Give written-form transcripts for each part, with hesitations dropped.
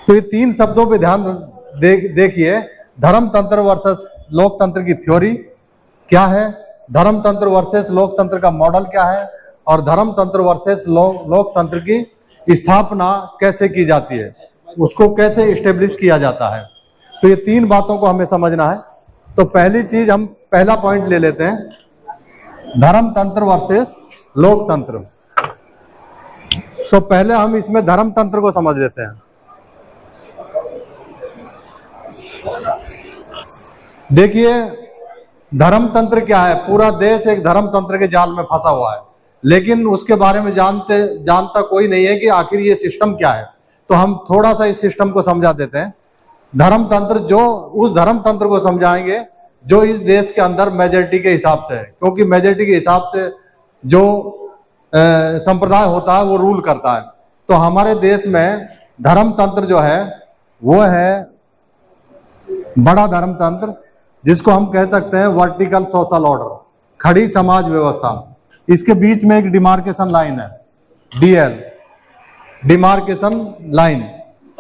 तो ये तीन शब्दों पे ध्यान देखिए, धर्मतंत्र वर्सेस लोकतंत्र की थ्योरी क्या है, धर्मतंत्र वर्सेस लोकतंत्र का मॉडल क्या है, और धर्मतंत्र वर्सेस लोकतंत्र की स्थापना कैसे की जाती है, उसको कैसे इस्टेब्लिश किया जाता है। तो ये तीन बातों को हमें समझना है। तो पहली चीज, हम पहला पॉइंट ले लेते हैं, धर्मतंत्र वर्सेस लोकतंत्र। तो पहले हम इसमें धर्मतंत्र को समझ लेते हैं। देखिए, धर्मतंत्र क्या है? पूरा देश एक धर्मतंत्र के जाल में फंसा हुआ है, लेकिन उसके बारे में जानता कोई नहीं है कि आखिर ये सिस्टम क्या है। तो हम थोड़ा सा इस सिस्टम को समझा देते हैं। धर्मतंत्र, जो उस धर्मतंत्र को समझाएंगे जो इस देश के अंदर मेजॉरिटी के हिसाब से है, क्योंकि मेजॉरिटी के हिसाब से जो संप्रदाय होता है वो रूल करता है। तो हमारे देश में धर्मतंत्र जो है वो है बड़ा धर्मतंत्र, जिसको हम कह सकते हैं वर्टिकल सोशल ऑर्डर, खड़ी समाज व्यवस्था। इसके बीच में एक डिमार्केशन लाइन है, डीएल, डिमार्केशन लाइन।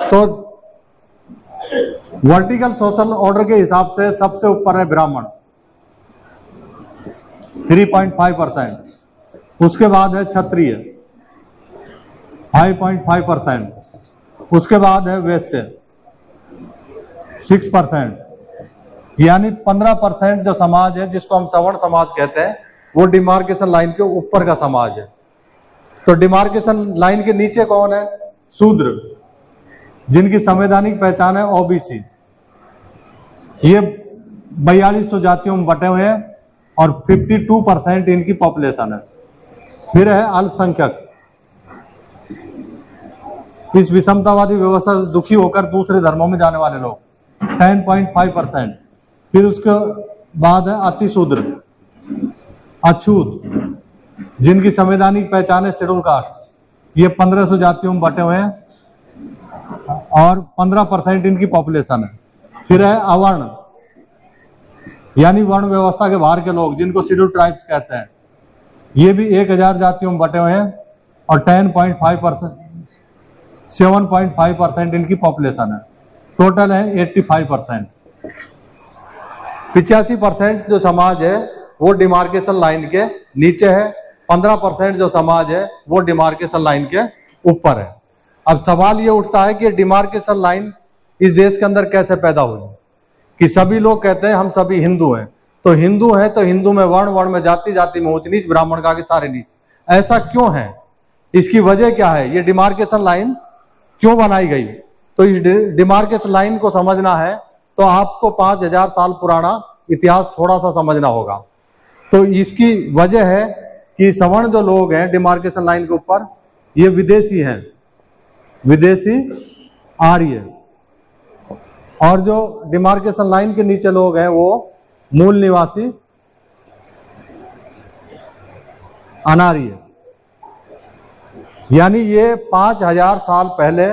तो वर्टिकल सोशल ऑर्डर के हिसाब से सबसे ऊपर है ब्राह्मण 3.5%, उसके बाद है क्षत्रिय 5.5%, उसके बाद है वैश्य 6%, यानी 15% जो समाज है, जिसको हम सवर्ण समाज कहते हैं, वो डिमार्केशन लाइन के ऊपर का समाज है। तो डिमार्केशन लाइन के नीचे कौन है? शूद्र, जिनकी संवैधानिक पहचान है ओबीसी। ये 4200 जातियों में बटे हुए हैं और 52% इनकी पॉपुलेशन है। फिर है अल्पसंख्यक, इस विषमतावादी व्यवस्था से दुखी होकर दूसरे धर्मों में जाने वाले लोग 10.5%। फिर उसके बाद है अतिशूद्र, अछूत, जिनकी संवैधानिक पहचान है शेड्यूल कास्ट। ये 1500 जातियों में बटे हुए हैं और 15% इनकी पॉपुलेशन है। फिर है अवर्ण, यानी वर्ण व्यवस्था के बाहर के लोग, जिनको शेड्यूल ट्राइब्स कहते हैं। ये भी 1000 जातियों में बटे हुए हैं और 7.5% इनकी पॉपुलेशन है। टोटल है 85%। 85% जो समाज है वो डिमार्केशन लाइन के नीचे है, 15% जो समाज है वो डिमार्केशन लाइन के ऊपर है। अब सवाल ये उठता है कि डिमार्केशन लाइन इस देश के अंदर कैसे पैदा हुई? कि सभी लोग कहते हैं हम सभी हिंदू हैं, तो हिंदू हैं तो हिंदू में वर्ण, वर्ण में जाति, जाति में ऊंच नीच, ब्राह्मण का आगे सारे नीच। ऐसा क्यों है? इसकी वजह क्या है? ये डिमार्केशन लाइन क्यों बनाई गई? तो इस डिमार्केशन लाइन को समझना है तो आपको 5000 साल पुराना इतिहास थोड़ा सा समझना होगा। तो इसकी वजह है कि सवर्ण जो लोग हैं डिमार्केशन लाइन के ऊपर, ये विदेशी हैं, विदेशी आर्य, और जो डिमार्केशन लाइन के नीचे लोग हैं वो मूल निवासी अनार्य। यानी ये 5000 साल पहले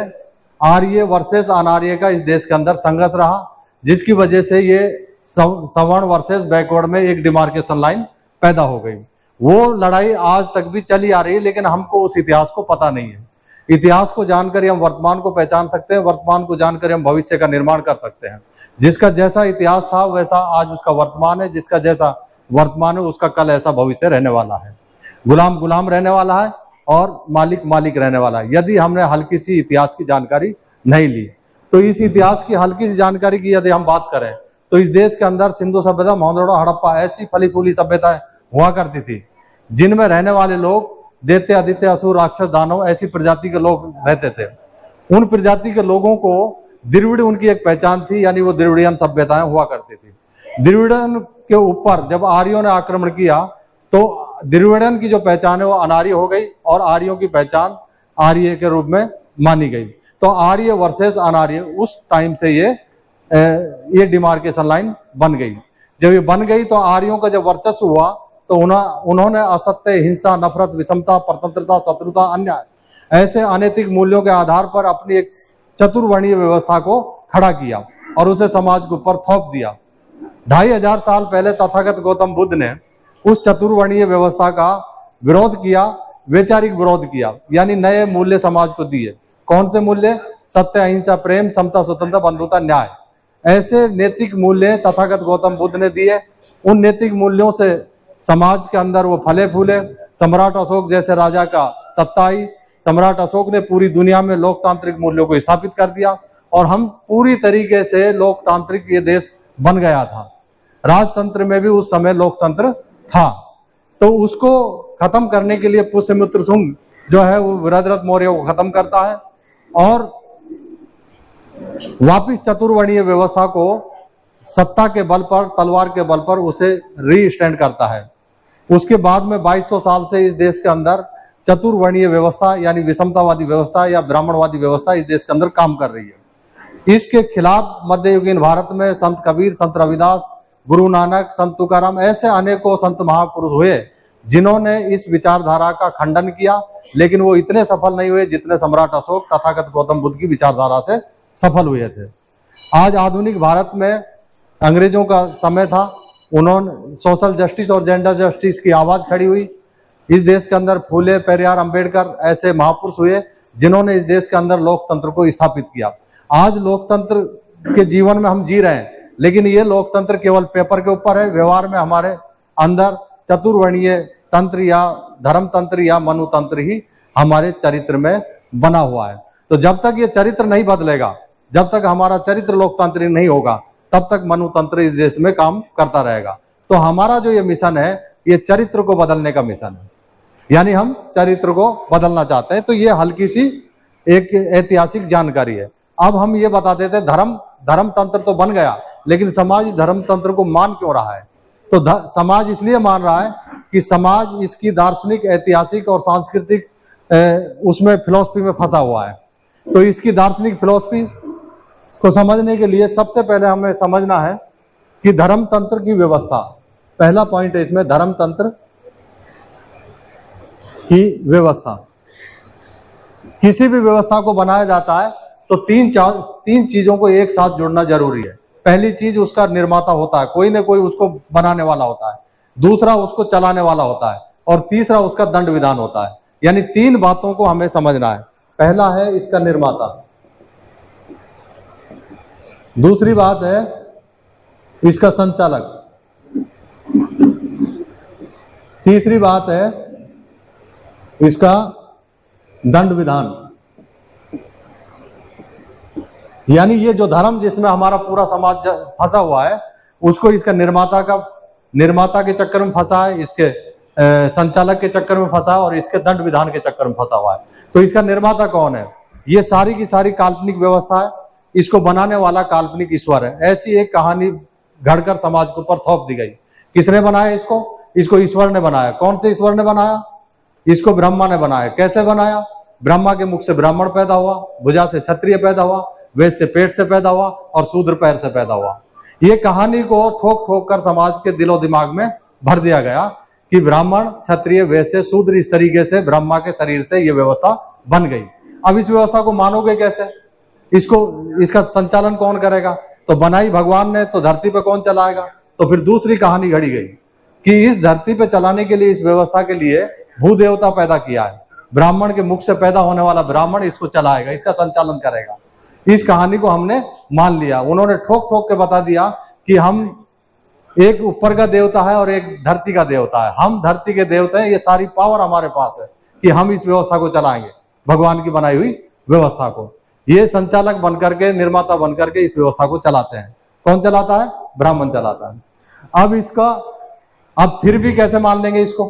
आर्य वर्सेस अनार्य का इस देश के अंदर संघर्ष रहा, जिसकी वजह से ये सवर्ण वर्सेस बैकवर्ड में एक डिमार्केशन लाइन पैदा हो गई। वो लड़ाई आज तक भी चली आ रही है, लेकिन हमको उस इतिहास को पता नहीं है। इतिहास को जानकर हम वर्तमान को पहचान सकते हैं, वर्तमान को जानकर हम भविष्य का निर्माण कर सकते हैं। जिसका जैसा इतिहास था वैसा आज उसका वर्तमान है, जिसका जैसा वर्तमान है उसका कल ऐसा भविष्य रहने वाला है। गुलाम गुलाम रहने वाला है और मालिक मालिक रहने वाला है, यदि हमने हल्की सी इतिहास की जानकारी नहीं ली। तो इस इतिहास की हल्की सी जानकारी की यदि हम बात करें तो इस देश के अंदर सिंधु सभ्यता, मोहनजोदड़ो, हड़प्पा ऐसी फली फूली सभ्यताएं हुआ करती थी, जिनमें रहने वाले लोग दैत्य, आदित्य, असुर, राक्षस, दानव ऐसी प्रजाति के लोग रहते थे। उन प्रजाति के लोगों को द्रविड़ उनकी एक पहचान थी, यानी वो द्रविड़ियन सभ्यताएं हुआ करती थी। द्रविड़न के ऊपर जब आर्यों ने आक्रमण किया तो द्रविड़न की जो पहचान है वो अनार्य हो गई और आर्यों की पहचान आर्य के रूप में मानी गई। तो आर्य वर्सेस अनार्य, उस टाइम से ये डिमार्केशन लाइन बन गई। जब ये बन गई तो आर्यों का जब वर्चस्व हुआ तो उन्होंने असत्य, हिंसा, नफरत, विषमता, परतंत्रता, शत्रुता, अन्याय ऐसे अनैतिक मूल्यों के आधार पर अपनी एक चतुर्वर्णीय व्यवस्था को खड़ा किया और उसे समाज के ऊपर थोप दिया। 2500 साल पहले तथागत गौतम बुद्ध ने उस चतुर्वर्णीय व्यवस्था का विरोध किया, वैचारिक विरोध किया, यानी नए मूल्य समाज को दिए। कौन से मूल्य? सत्य, अहिंसा, प्रेम, समता, स्वतंत्रता, बंधुता, न्याय, ऐसे नैतिक मूल्य तथागत गौतम बुद्ध ने दिए। उन नैतिक मूल्यों से समाज के अंदर वो फले फूले। सम्राट अशोक जैसे राजा का सत्ता आई। सम्राट अशोक ने पूरी दुनिया में लोकतांत्रिक मूल्यों को स्थापित कर दिया और हम पूरी तरीके से लोकतांत्रिक ये देश बन गया था। राजतंत्र में भी उस समय लोकतंत्र था, तो उसको खत्म करने के लिए पुष्यमित्र शुंग जो है वो वृहद्रथ मौर्य को खत्म करता है और वापिस चतुर्वर्णीय व्यवस्था को सत्ता के बल पर, तलवार के बल पर उसे रीस्टैंड करता है। उसके बाद में 2200 साल से इस देश के अंदर चतुर्वर्णीय व्यवस्था यानी विषमतावादी व्यवस्था या ब्राह्मणवादी व्यवस्था इस देश के अंदर काम कर रही है। इसके खिलाफ मध्ययुगीन भारत में संत कबीर, संत रविदास, गुरु नानक, संत तुकाराम, ऐसे अनेकों संत महापुरुष हुए जिन्होंने इस विचारधारा का खंडन किया, लेकिन वो इतने सफल नहीं हुए जितने सम्राट अशोक तथागत गौतम बुद्ध की विचारधारा से सफल हुए थे। आज आधुनिक भारत में अंग्रेजों का समय था, उन्होंने सोशल जस्टिस और जेंडर जस्टिस की आवाज खड़ी हुई। इस देश के अंदर फूले, पेरियार, अंबेडकर ऐसे महापुरुष हुए जिन्होंने इस देश के अंदर लोकतंत्र को स्थापित किया। आज लोकतंत्र के जीवन में हम जी रहे हैं, लेकिन ये लोकतंत्र केवल पेपर के ऊपर है। व्यवहार में हमारे अंदर चतुर्वर्णीय तंत्र या धर्म तंत्र या मनुतंत्र ही हमारे चरित्र में बना हुआ है। तो जब तक ये चरित्र नहीं बदलेगा, जब तक हमारा चरित्र लोकतांत्रिक नहीं होगा, तब तक मनुतंत्र इस देश में काम करता रहेगा। तो हमारा जो ये मिशन है, ये चरित्र को बदलने का मिशन है, यानी हम चरित्र को बदलना चाहते हैं। तो ये हल्की सी एक ऐतिहासिक जानकारी है। अब हम ये बता देते हैं, धर्म तंत्र तो बन गया, लेकिन समाज धर्म तंत्र को मान क्यों रहा है? तो समाज इसलिए मान रहा है कि समाज इसकी दार्शनिक, ऐतिहासिक और सांस्कृतिक उसमें फिलॉसफी में फंसा हुआ है। तो इसकी दार्शनिक फिलॉसफी को समझने के लिए सबसे पहले हमें समझना है कि धर्म तंत्र की व्यवस्था, पहला पॉइंट है इसमें, धर्म तंत्र की व्यवस्था। किसी भी व्यवस्था को बनाया जाता है तो तीन चीजों को एक साथ जोड़ना जरूरी है। पहली चीज उसका निर्माता होता है, कोई ना कोई उसको बनाने वाला होता है। दूसरा उसको चलाने वाला होता है और तीसरा उसका दंड विधान होता है। यानी तीन बातों को हमें समझना है। पहला है इसका निर्माता, दूसरी बात है इसका संचालक, तीसरी बात है इसका दंड विधान। यानी ये जो धर्म जिसमें हमारा पूरा समाज फंसा हुआ है, उसको इसका निर्माता के चक्कर में फंसा है, इसके संचालक के चक्कर में फंसा है और इसके दंड विधान के चक्कर में फंसा हुआ है। तो इसका निर्माता कौन है? ये सारी की सारी काल्पनिक व्यवस्था है, इसको बनाने वाला काल्पनिक ईश्वर है। ऐसी एक कहानी घड़कर समाज के ऊपर थोप दी गई। किसने बनाया इसको ईश्वर ने बनाया। कौन से ईश्वर ने बनाया? इसको ब्रह्मा ने बनाया। कैसे बनाया? ब्रह्मा के मुख से ब्राह्मण पैदा हुआ, भुजा से क्षत्रिय पैदा हुआ, वेद से पेट से पैदा हुआ और शूद्र पैर से पैदा हुआ। ये कहानी को ठोक ठोक कर समाज के दिलो दिमाग में भर दिया गया कि ब्राह्मण, क्षत्रिय, वेद से शूद्र, इस तरीके से ब्रह्मा के शरीर से ये व्यवस्था बन गई। अब इस व्यवस्था को मानोगे कैसे? इसका संचालन कौन करेगा? तो बनाई भगवान ने, तो धरती पे कौन चलाएगा? तो फिर दूसरी कहानी घड़ी गई कि इस धरती पे चलाने के लिए, इस व्यवस्था के लिए भूदेवता पैदा किया है। ब्राह्मण के मुख से पैदा होने वाला ब्राह्मण इसको चलाएगा, इसका संचालन करेगा। इस कहानी को हमने मान लिया। उन्होंने ठोक ठोक के बता दिया कि हम एक ऊपर का देवता है और एक धरती का देवता है। हम धरती के देवता हैं, ये सारी पावर हमारे पास है कि हम इस व्यवस्था को चलाएंगे, भगवान की बनाई हुई व्यवस्था को। ये संचालक बनकर के, निर्माता बनकर के इस व्यवस्था को चलाते हैं। कौन चलाता है? ब्राह्मण चलाता है। अब फिर भी कैसे मान लेंगे इसको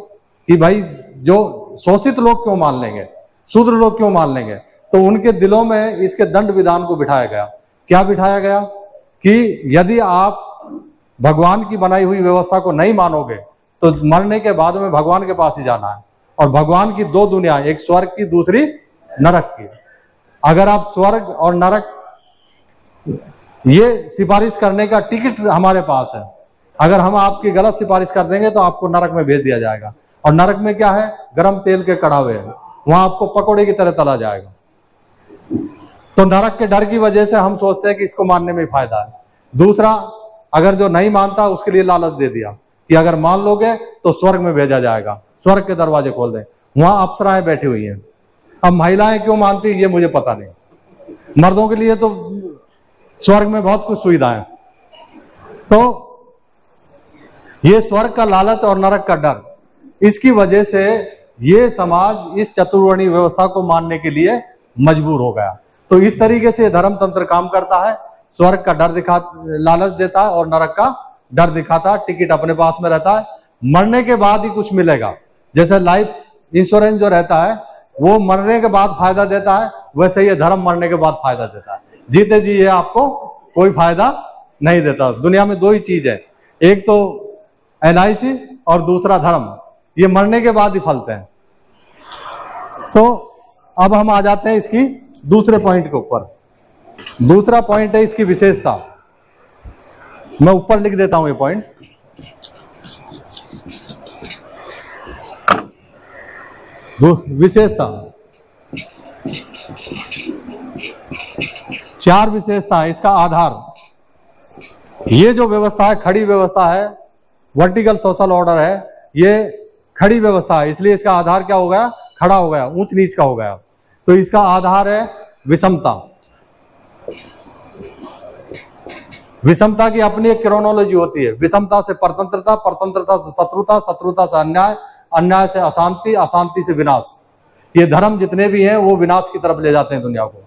कि भाई जो शोषित लोग क्यों मान लेंगे, शूद्र लोग क्यों मान लेंगे? तो उनके दिलों में इसके दंड विधान को बिठाया गया। क्या बिठाया गया कि यदि आप भगवान की बनाई हुई व्यवस्था को नहीं मानोगे तो मरने के बाद में भगवान के पास ही जाना है। और भगवान की दो दुनिया, एक स्वर्ग की, दूसरी नरक की। अगर आप स्वर्ग और नरक, ये सिफारिश करने का टिकट हमारे पास है। अगर हम आपकी गलत सिफारिश कर देंगे तो आपको नरक में भेज दिया जाएगा। और नरक में क्या है? गरम तेल के कड़ावे हैं, वहां आपको पकौड़े की तरह तला जाएगा। तो नरक के डर की वजह से हम सोचते हैं कि इसको मानने में फायदा है। दूसरा, अगर जो नहीं मानता उसके लिए लालच दे दिया कि अगर मान लोगे तो स्वर्ग में भेजा जाएगा, स्वर्ग के दरवाजे खोल दें, वहां अप्सराएं बैठी हुई हैं। अब महिलाएं क्यों मानती ये मुझे पता नहीं। मर्दों के लिए तो स्वर्ग में बहुत कुछ सुविधा है। तो ये स्वर्ग का लालच और नरक का डर, इसकी वजह से ये समाज इस चतुर्वर्णीय व्यवस्था को मानने के लिए मजबूर हो गया। तो इस तरीके से धर्म तंत्र काम करता है, स्वर्ग का डर लालच देता है और नरक का डर दिखाता है, टिकट अपने पास में रहता है, मरने के बाद ही कुछ मिलेगा। जैसे लाइफ इंश्योरेंस जो रहता है वो मरने के बाद फायदा देता है, वैसे ये धर्म मरने के बाद फायदा देता है। जीते जी ये आपको कोई फायदा नहीं देता। दुनिया में दो ही चीज है, एक तो LIC और दूसरा धर्म, ये मरने के बाद ही फलते हैं। तो अब हम आ जाते हैं इसकी दूसरे पॉइंट के ऊपर। दूसरा पॉइंट है इसकी विशेषता। मैं ऊपर लिख देता हूं ये पॉइंट। विशेषता, 4 विशेषता है। इसका आधार, ये जो व्यवस्था है खड़ी व्यवस्था है, वर्टिकल सोशल ऑर्डर है, ये खड़ी व्यवस्था है, इसलिए इसका आधार क्या हो गया, खड़ा हो गया, ऊंच नीच का हो गया। तो इसका आधार है विषमता। विषमता की अपनी एक क्रोनोलॉजी होती है। विषमता से परतंत्रता, परतंत्रता से शत्रुता, शत्रुता से अन्याय, अन्याय से अशांति, अशांति से विनाश। ये धर्म जितने भी हैं वो विनाश की तरफ ले जाते हैं दुनिया को।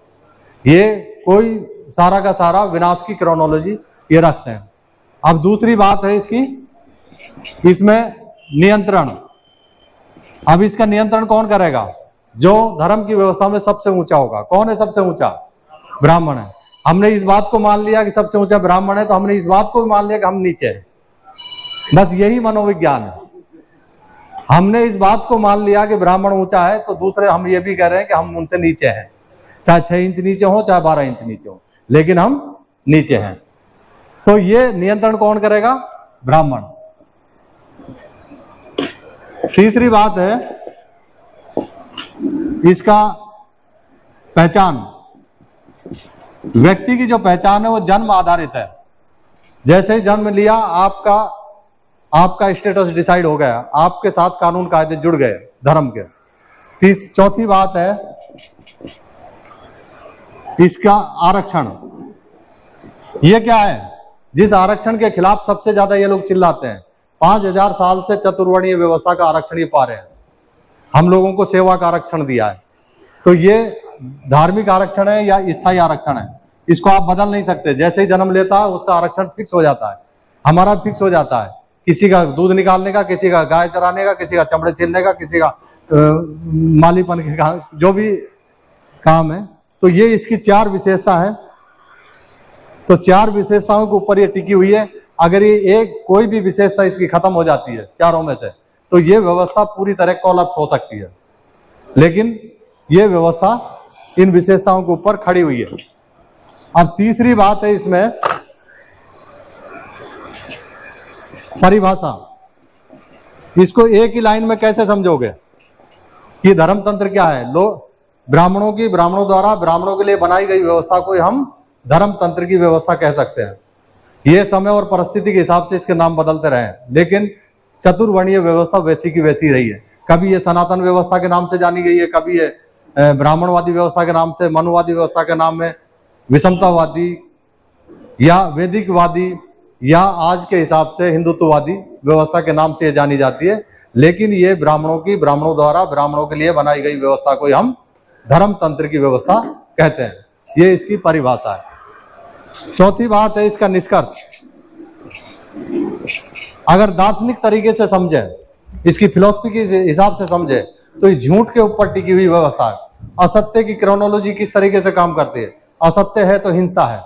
ये कोई सारा का सारा विनाश की क्रोनोलॉजी ये रखते हैं। अब दूसरी बात है इसकी, इसमें नियंत्रण। अब इसका नियंत्रण कौन करेगा? जो धर्म की व्यवस्था में सबसे ऊंचा होगा। कौन है सबसे ऊंचा? ब्राह्मण है। हमने इस बात को मान लिया कि सबसे ऊंचा ब्राह्मण है, तो हमने इस बात को भी मान लिया कि हम नीचे हैं। बस यही मनोविज्ञान है। हमने इस बात को मान लिया कि ब्राह्मण ऊंचा है, तो दूसरे हम ये भी कह रहे हैं कि हम उनसे नीचे हैं, चाहे 6 इंच नीचे हो चाहे 12 इंच नीचे हो, लेकिन हम नीचे हैं। तो ये नियंत्रण कौन करेगा? ब्राह्मण। तीसरी बात है इसका पहचान। व्यक्ति की जो पहचान है वो जन्म आधारित है। जैसे ही जन्म लिया आपका स्टेटस डिसाइड हो गया, आपके साथ कानून कायदे जुड़ गए धर्म के। चौथी बात है इसका आरक्षण। ये क्या है? जिस आरक्षण के खिलाफ सबसे ज्यादा ये लोग चिल्लाते हैं। 5000 साल से चतुर्वर्णीय व्यवस्था का आरक्षण ये पा रहे हैं। हम लोगों को सेवा का आरक्षण दिया है। तो ये धार्मिक आरक्षण है या स्थायी आरक्षण है, इसको आप बदल नहीं सकते। जैसे ही जन्म लेता है उसका आरक्षण फिक्स हो जाता है। हमारा फिक्स हो जाता है, किसी का दूध निकालने का, किसी का गाय चराने का, किसी का चमड़े छीलने का, किसी का मालीपन के जो भी काम है। तो ये इसकी 4 विशेषता है। तो 4 विशेषताओं के ऊपर ये टिकी हुई है। अगर ये कोई भी विशेषता इसकी खत्म हो जाती है चारों में से, तो ये व्यवस्था पूरी तरह कोलैप्स हो सकती है। लेकिन ये व्यवस्था इन विशेषताओं के ऊपर खड़ी हुई है। अब तीसरी बात है इसमें परिभाषा। इसको एक ही लाइन में कैसे समझोगे कि धर्म तंत्र क्या है? ब्राह्मणों द्वारा ब्राह्मणों के लिए बनाई गई व्यवस्था को हम धर्म तंत्र की व्यवस्था कह सकते हैं। ये समय और परिस्थिति के हिसाब से इसके नाम बदलते रहे, लेकिन चतुर्वर्णीय व्यवस्था वैसी की वैसी रही है। कभी ये सनातन व्यवस्था के नाम से जानी गई है, कभी ये ब्राह्मणवादी व्यवस्था के नाम से, मनुवादी व्यवस्था के नाम में विषमतावादी या वैदिकवादी या आज के हिसाब से हिंदुत्ववादी व्यवस्था के नाम से ये जानी जाती है। लेकिन ये ब्राह्मणों द्वारा ब्राह्मणों के लिए बनाई गई व्यवस्था को हम धर्म तंत्र की व्यवस्था कहते हैं। ये इसकी परिभाषा है। चौथी बात है इसका निष्कर्ष। अगर दार्शनिक तरीके से समझे, इसकी फिलॉसफी के हिसाब से समझे, तो ये झूठ के ऊपर टिकी हुई व्यवस्था है। असत्य की क्रोनोलॉजी किस तरीके से काम करती है? असत्य है तो हिंसा है।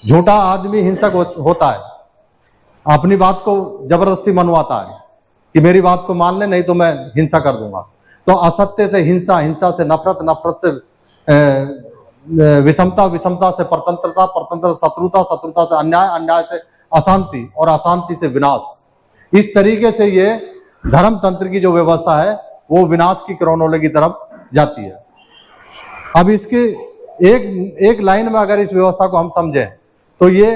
झूठा आदमी हिंसक होता है, अपनी बात को जबरदस्ती मनवाता है कि मेरी बात को मान ले, नहीं तो मैं हिंसा कर दूंगा। तो असत्य से हिंसा, हिंसा से नफरत, नफरत से विषमता, विषमता से परतंत्रता, परतंत्र शत्रुता, शत्रुता से अन्याय, अन्याय से अशांति और अशांति से विनाश। इस तरीके से ये धर्म तंत्र की जो व्यवस्था है वो विनाश की क्रोनोलॉजी की तरफ जाती है। अब इसके एक लाइन में अगर इस व्यवस्था को हम समझें तो ये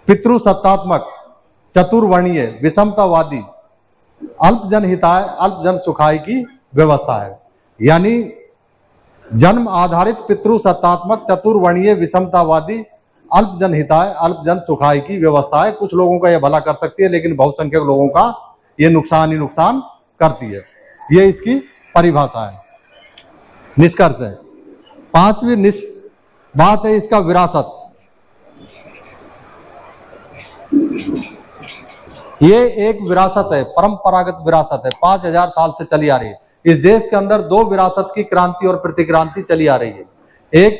पितृसत्तात्मक, चतुर्वर्णीय, विषमतावादी, अल्प जन हिताय, अल्प जन सुखाय की व्यवस्था है। यानी जन्म आधारित पितृ सत्तात्मक चतुर्वर्णीय विषमतावादी अल्प जनहिताय अल्प जन सुखाय की व्यवस्था है। कुछ लोगों का यह भला कर सकती है लेकिन बहुसंख्यक लोगों का यह नुकसान ही नुकसान करती है। ये इसकी परिभाषा है। निष्कर्ष है, पांचवी बात है इसका विरासत। ये एक विरासत है, परंपरागत विरासत है, 5000 साल से चली आ रही है। इस देश के अंदर दो विरासत की क्रांति और प्रतिक्रांति चली आ रही है। एक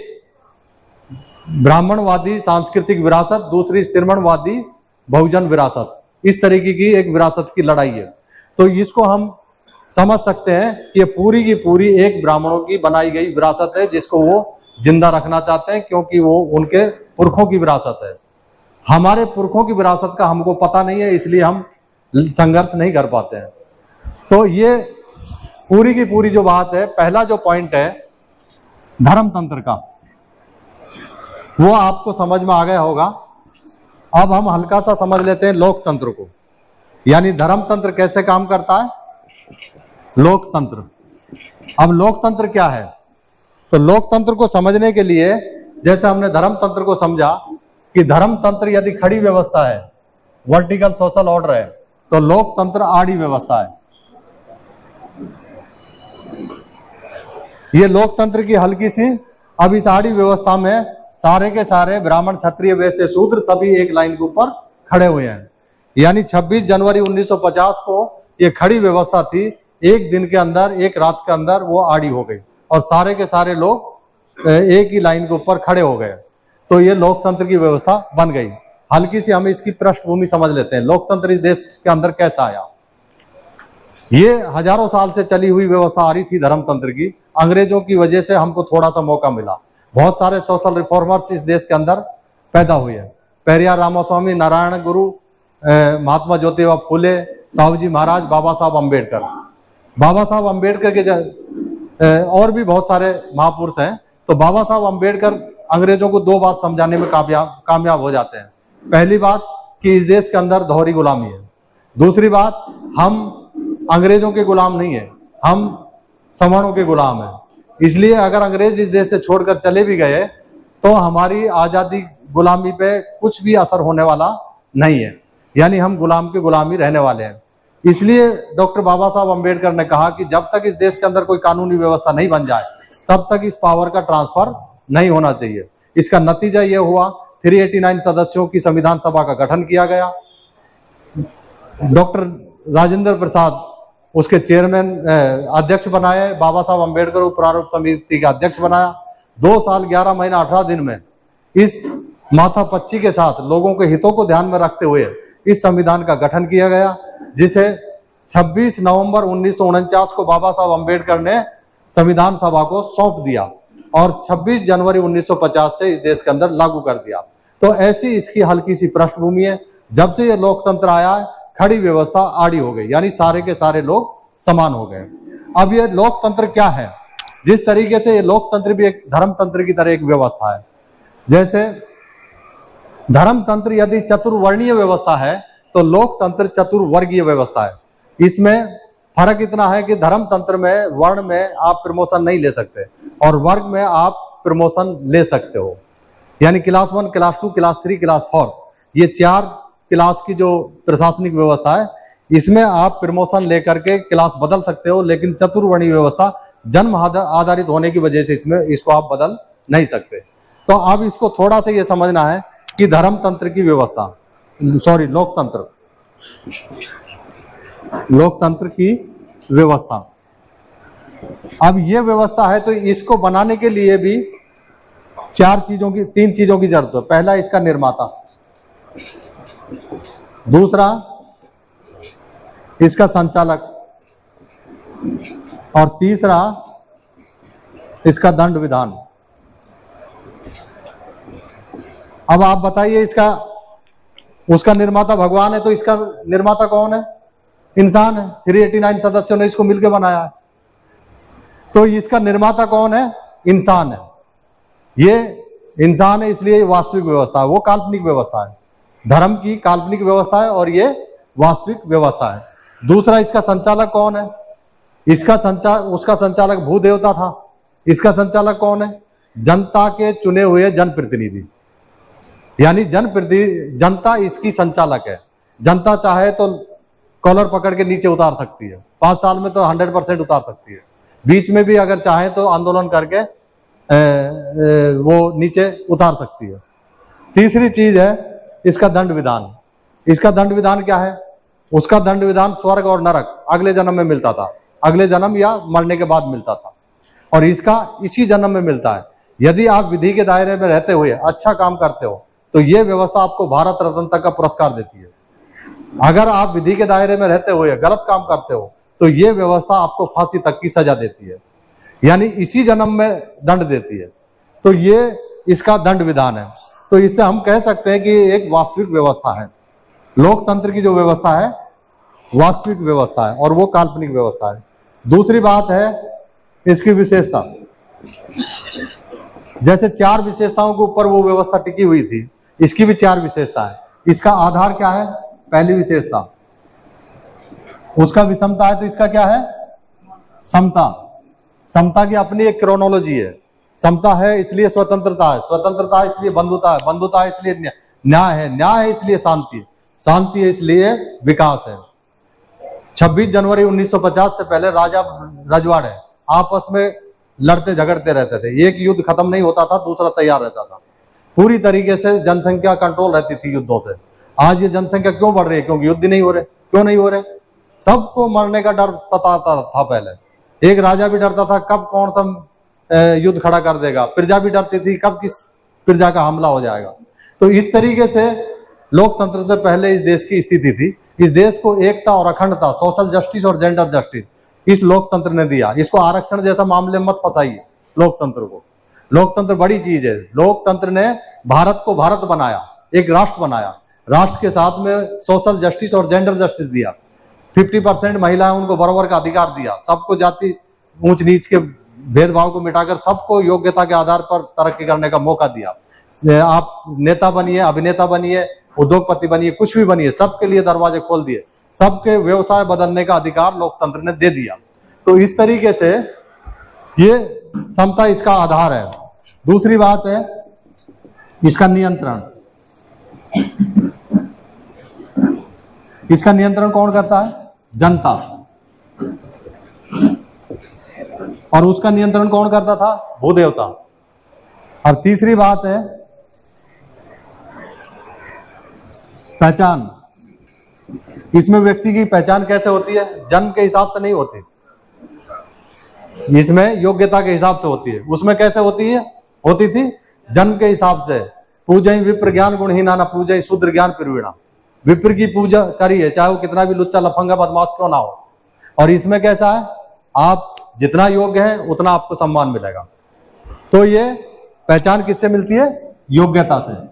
ब्राह्मणवादी सांस्कृतिक विरासत, दूसरी श्रमणवादी बहुजन विरासत। इस तरीके की एक विरासत की लड़ाई है। तो इसको हम समझ सकते हैं कि ये पूरी की पूरी एक ब्राह्मणों की बनाई गई विरासत है जिसको वो जिंदा रखना चाहते हैं क्योंकि वो उनके पुरखों की विरासत है। हमारे पुरखों की विरासत का हमको पता नहीं है, इसलिए हम संघर्ष नहीं कर पाते हैं। तो ये पूरी की पूरी जो बात है, पहला जो पॉइंट है धर्मतंत्र का, वो आपको समझ में आ गया होगा। अब हम हल्का सा समझ लेते हैं लोकतंत्र को, यानी धर्मतंत्र कैसे काम करता है, लोकतंत्र। अब लोकतंत्र क्या है? तो लोकतंत्र को समझने के लिए जैसे हमने धर्मतंत्र को समझा कि धर्मतंत्र यदि खड़ी व्यवस्था है, वर्टिकल सोशल ऑर्डर है, तो लोकतंत्र आड़ी व्यवस्था है। ये लोकतंत्र की हल्की सी, अब इस आड़ी व्यवस्था में सारे के सारे ब्राह्मण क्षत्रिय वैश्य शूद्र सभी एक लाइन के ऊपर खड़े हुए हैं। यानी 26 जनवरी 1950 को ये खड़ी व्यवस्था थी, एक दिन के अंदर, एक रात के अंदर वो आड़ी हो गई और सारे के सारे लोग एक ही लाइन के ऊपर खड़े हो गए। तो ये लोकतंत्र की व्यवस्था बन गई। हल्की सी हम इसकी पृष्ठभूमि समझ लेते हैं, लोकतंत्र इस देश के अंदर कैसा आया। ये हजारों साल से चली हुई व्यवस्था आ रही थी धर्मतंत्र की। अंग्रेजों की वजह से हमको थोड़ा सा मौका मिला। बहुत सारे सोशल रिफॉर्मर्स इस देश के अंदर पैदा हुए हैं। पेरियार रामास्वामी, नारायण गुरु, महात्मा ज्योतिबा फूले, साहू जी महाराज, बाबा साहब अम्बेडकर। बाबा साहब अम्बेडकर के और भी बहुत सारे महापुरुष हैं। तो बाबा साहब अम्बेडकर अंग्रेजों को दो बात समझाने में कामयाब हो जाते हैं। पहली बात कि इस देश के अंदर दोहरी गुलामी है। दूसरी बात, हम अंग्रेजों के गुलाम नहीं है, हम सवर्णों के गुलाम हैं। इसलिए अगर अंग्रेज इस देश से छोड़कर चले भी गए तो हमारी आजादी गुलामी पे कुछ भी असर होने वाला नहीं है, यानी हम गुलाम के गुलामी रहने वाले हैं। इसलिए डॉक्टर बाबा साहब अम्बेडकर ने कहा कि जब तक इस देश के अंदर कोई कानूनी व्यवस्था नहीं बन जाए तब तक इस पावर का ट्रांसफर नहीं होना चाहिए। इसका नतीजा यह हुआ, 389 सदस्यों की संविधान सभा का गठन किया गया। डॉक्टर राजेंद्र प्रसाद उसके चेयरमैन अध्यक्ष बनाए, बाबा साहब अम्बेडकर को प्रारूप समिति का अध्यक्ष बनाया। 2 साल 11 महीना 18 दिन में इस माथापच्ची के साथ लोगों के हितों को ध्यान में रखते हुए इस संविधान का गठन किया गया, जिसे 26 नवंबर 1949 को बाबा साहब अम्बेडकर ने संविधान सभा को सौंप दिया और 26 जनवरी 1950 से इस देश के अंदर लागू कर दिया। तो ऐसी इसकी हल्की सी पृष्ठभूमि है। जब से ये लोकतंत्र आया है, खड़ी व्यवस्था आड़ी हो गई, यानी सारे के सारे लोग समान हो गए। अब ये लोकतंत्र क्या है? जिस तरीके से ये लोकतंत्र भी एक धर्मतंत्र की तरह एक व्यवस्था है। जैसे धर्मतंत्र यदि चतुर्वर्णीय व्यवस्था है तो लोकतंत्र चतुर्वर्गीय व्यवस्था है। इसमें फर्क इतना है कि धर्मतंत्र में वर्ण में आप प्रमोशन नहीं ले सकते और वर्ग में आप प्रमोशन ले सकते हो। यानी क्लास 1, क्लास 2, क्लास 3, क्लास 4, ये 4 क्लास की जो प्रशासनिक व्यवस्था है, इसमें आप प्रमोशन लेकर के क्लास बदल सकते हो। लेकिन चतुर्वर्णीय व्यवस्था जन्म आधारित होने की वजह से इसको आप बदल नहीं सकते। तो अब इसको थोड़ा सा ये समझना है कि धर्मतंत्र की व्यवस्था, लोकतंत्र की व्यवस्था। अब ये व्यवस्था है तो इसको बनाने के लिए भी 3 चीजों की जरूरत है। पहला, इसका निर्माता। दूसरा, इसका संचालक। और तीसरा, इसका दंड विधान। अब आप बताइए, उसका निर्माता भगवान है तो इसका निर्माता कौन है? इंसान है। 389 सदस्यों ने इसको मिलकर बनाया है। तो इसका निर्माता कौन है? इंसान है। ये इंसान है, इसलिए वास्तविक व्यवस्था है, वो काल्पनिक व्यवस्था है। धर्म की काल्पनिक व्यवस्था है और ये वास्तविक व्यवस्था है। दूसरा, इसका संचालक कौन है? उसका संचालक भूदेवता था, इसका संचालक कौन है? जनता के चुने हुए जनप्रतिनिधि, यानी जनता इसकी संचालक है। जनता चाहे तो कॉलर पकड़ के नीचे उतार सकती है, 5 साल में तो 100% उतार सकती है, बीच में भी अगर चाहे तो आंदोलन करके वो नीचे उतार सकती है। तीसरी चीज है इसका दंड विधान। इसका दंड विधान क्या है? उसका दंड विधान स्वर्ग और नरक अगले जन्म में मिलता था, अगले जन्म या मरने के बाद मिलता था, और इसका इसी जन्म में मिलता है। यदि आप विधि के दायरे में रहते हुए अच्छा काम करते हो तो ये व्यवस्था आपको भारत रत्न तक का पुरस्कार देती है। अगर आप विधि के दायरे में रहते हुए गलत काम करते हो तो ये व्यवस्था आपको फांसी तक की सजा देती है, यानी इसी जन्म में दंड देती है। तो ये इसका दंड विधान है। तो इससे हम कह सकते हैं कि एक वास्तविक व्यवस्था है। लोकतंत्र की जो व्यवस्था है वास्तविक व्यवस्था है और वो काल्पनिक व्यवस्था है। दूसरी बात है इसकी विशेषता। जैसे 4 विशेषताओं के ऊपर वो व्यवस्था टिकी हुई थी, इसकी भी 4 विशेषता है। इसका आधार क्या है? पहली विशेषता, उसका विषमता है, तो इसका क्या है? समता। समता की अपनी एक क्रोनोलॉजी है। समता है इसलिए स्वतंत्रता है, स्वतंत्रता है इसलिए बंधुता है, बंधुता है इसलिए न्याय है, न्याय है इसलिए शांति है, शांति है इसलिए विकास है। 26 जनवरी 1950 से पहले राजा रजवाड़े आपस में लड़ते झगड़ते रहते थे, एक युद्ध खत्म नहीं होता था, दूसरा तैयार रहता था। पूरी तरीके से जनसंख्या कंट्रोल रहती थी युद्धों से। आज ये जनसंख्या क्यों बढ़ रही है? क्योंकि युद्ध नहीं हो रहे। क्यों नहीं हो रहे? सबको मरने का डर सताता था। पहले एक राजा भी डरता था कब कौन सा युद्ध खड़ा कर देगा, प्रजा भी डरती थी कब किस प्रजा का हमला हो जाएगा। तो इस तरीके से लोकतंत्र से पहले इस देश की स्थिति थी। इस देश को एकता और अखंडता, सोशल जस्टिस और जेंडर जस्टिस इस लोकतंत्र ने दिया। इसको आरक्षण जैसा मामले मत फंसाइए लोकतंत्र को। लोकतंत्र बड़ी चीज है। लोकतंत्र ने भारत को भारत बनाया, एक राष्ट्र बनाया, राष्ट्र के साथ में सोशल जस्टिस और जेंडर जस्टिस दिया। 50% महिलाएं, उनको बराबर का अधिकार दिया, सबको जाति ऊंच नीच के भेदभाव को मिटाकर सबको योग्यता के आधार पर तरक्की करने का मौका दिया। आप नेता बनिए, अभिनेता बनिए, उद्योगपति बनिए, कुछ भी बनिए, सबके लिए दरवाजे खोल दिए, सबके व्यवसाय बदलने का अधिकार लोकतंत्र ने दे दिया। तो इस तरीके से ये समता इसका आधार है। दूसरी बात है इसका नियंत्रण। इसका नियंत्रण कौन करता है? जनता। और उसका नियंत्रण कौन करता था? भूदेवता। और तीसरी बात है पहचान। इसमें व्यक्ति की पहचान कैसे होती है? जन्म के हिसाब से नहीं होती, इसमें योग्यता के हिसाब से होती है। उसमें कैसे होती है? होती थी जन्म के हिसाब से। पूजई विप्र ज्ञान गुणहीना न पूजई शूद्र ज्ञान प्रवीणा। विप्र की पूजा करिए चाहे वो कितना भी लुच्चा लफंगा बदमाश क्यों ना हो। और इसमें कैसा है? आप जितना योग्य है उतना आपको सम्मान मिलेगा। तो ये पहचान किससे मिलती है? योग्यता से।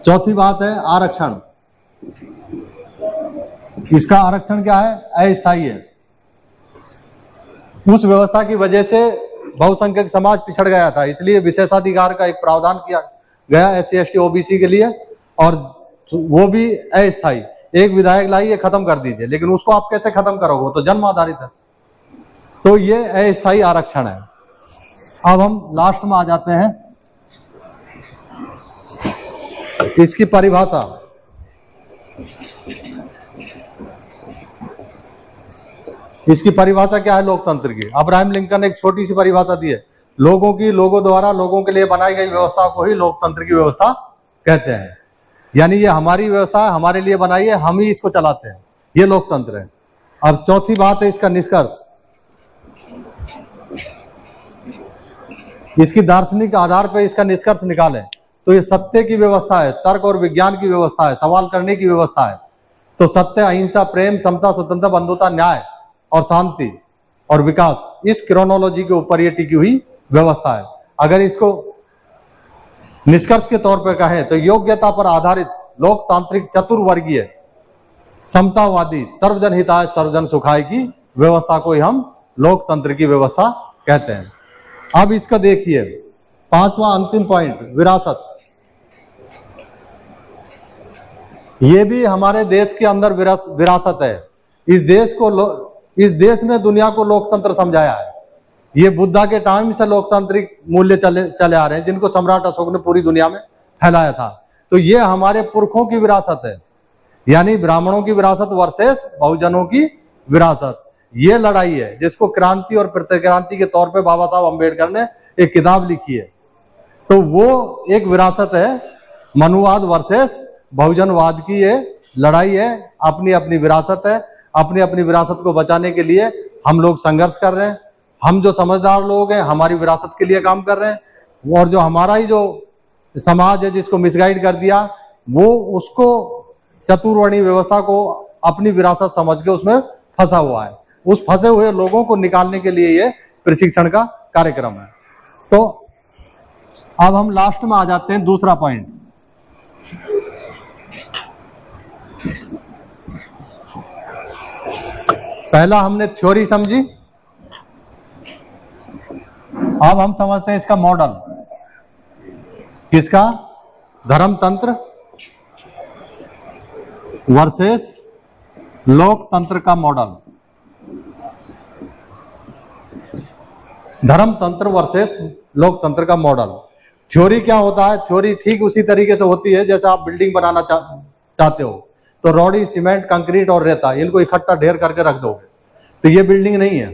चौथी बात है आरक्षण। इसका आरक्षण क्या है? अस्थायी है। उस व्यवस्था की वजह से बहुसंख्यक समाज पिछड़ गया था, इसलिए विशेषाधिकार का एक प्रावधान किया गया SC ST OBC के लिए, और वो भी अस्थायी। एक विधायक लाइए खत्म कर दीजिए, लेकिन उसको आप कैसे खत्म करोगे? वो तो जन्म आधारित है। तो ये अस्थायी आरक्षण है। अब हम लास्ट में आ जाते हैं इसकी परिभाषा। इसकी परिभाषा क्या है लोकतंत्र की? अब्राहम लिंकन ने एक छोटी सी परिभाषा दी है। लोगों की, लोगों द्वारा, लोगों के लिए बनाई गई व्यवस्था को ही लोकतंत्र की व्यवस्था कहते हैं। यानी ये हमारी व्यवस्था है, हमारे लिए बनाई है, हम ही इसको चलाते हैं, ये लोकतंत्र है। अब चौथी बात है इसका निष्कर्ष। इसकी दार्शनिक आधार पर इसका निष्कर्ष निकालें तो ये सत्य की व्यवस्था है, तर्क और विज्ञान की व्यवस्था है, सवाल करने की व्यवस्था है। तो सत्य, अहिंसा, प्रेम, समता, स्वतंत्रता, बंधुता, न्याय और शांति और विकास, इस क्रोनोलॉजी के ऊपर ये टिकी हुई व्यवस्था है। अगर इसको निष्कर्ष के तौर पर कहें तो योग्यता पर आधारित लोकतांत्रिक चतुर्वर्गीय समतावादी सर्वजन हिताय सर्वजन सुखाय की व्यवस्था को ही हम लोकतंत्र की व्यवस्था कहते हैं। अब इसका देखिए पांचवा अंतिम पॉइंट, विरासत। ये भी हमारे देश के अंदर विरासत है। इस देश को इस देश ने दुनिया को लोकतंत्र समझाया है। ये बुद्धा के टाइम से लोकतांत्रिक मूल्य चले आ रहे हैं, जिनको सम्राट अशोक ने पूरी दुनिया में फैलाया था। तो ये हमारे पुरखों की विरासत है, यानी ब्राह्मणों की विरासत वर्सेस बहुजनों की विरासत। ये लड़ाई है जिसको क्रांति और प्रतिक्रांति के तौर पे बाबा साहब अम्बेडकर ने एक किताब लिखी है। तो वो एक विरासत है, मनुवाद वर्सेस बहुजनवाद की ये लड़ाई है, अपनी अपनी विरासत है। अपनी अपनी विरासत को बचाने के लिए हम लोग संघर्ष कर रहे हैं। हम जो समझदार लोग हैं हमारी विरासत के लिए काम कर रहे हैं, और जो हमारा ही जो समाज है जिसको मिसगाइड कर दिया, वो उसको चतुर्वर्णी व्यवस्था को अपनी विरासत समझ के उसमें फंसा हुआ है। उस फंसे हुए लोगों को निकालने के लिए ये प्रशिक्षण का कार्यक्रम है। तो अब हम लास्ट में आ जाते हैं, दूसरा पॉइंट। पहला हमने थ्योरी समझी, अब हम समझते हैं इसका मॉडल। किसका? धर्मतंत्र वर्सेस लोकतंत्र का मॉडल। धर्मतंत्र वर्सेस लोकतंत्र का मॉडल। थ्योरी क्या होता है? थ्योरी ठीक उसी तरीके से होती है जैसे आप बिल्डिंग बनाना चाहते हो, तो रोडी, सीमेंट, कंक्रीट और रेता इनको इकट्ठा ढेर करके रख दोगे तो ये बिल्डिंग नहीं है।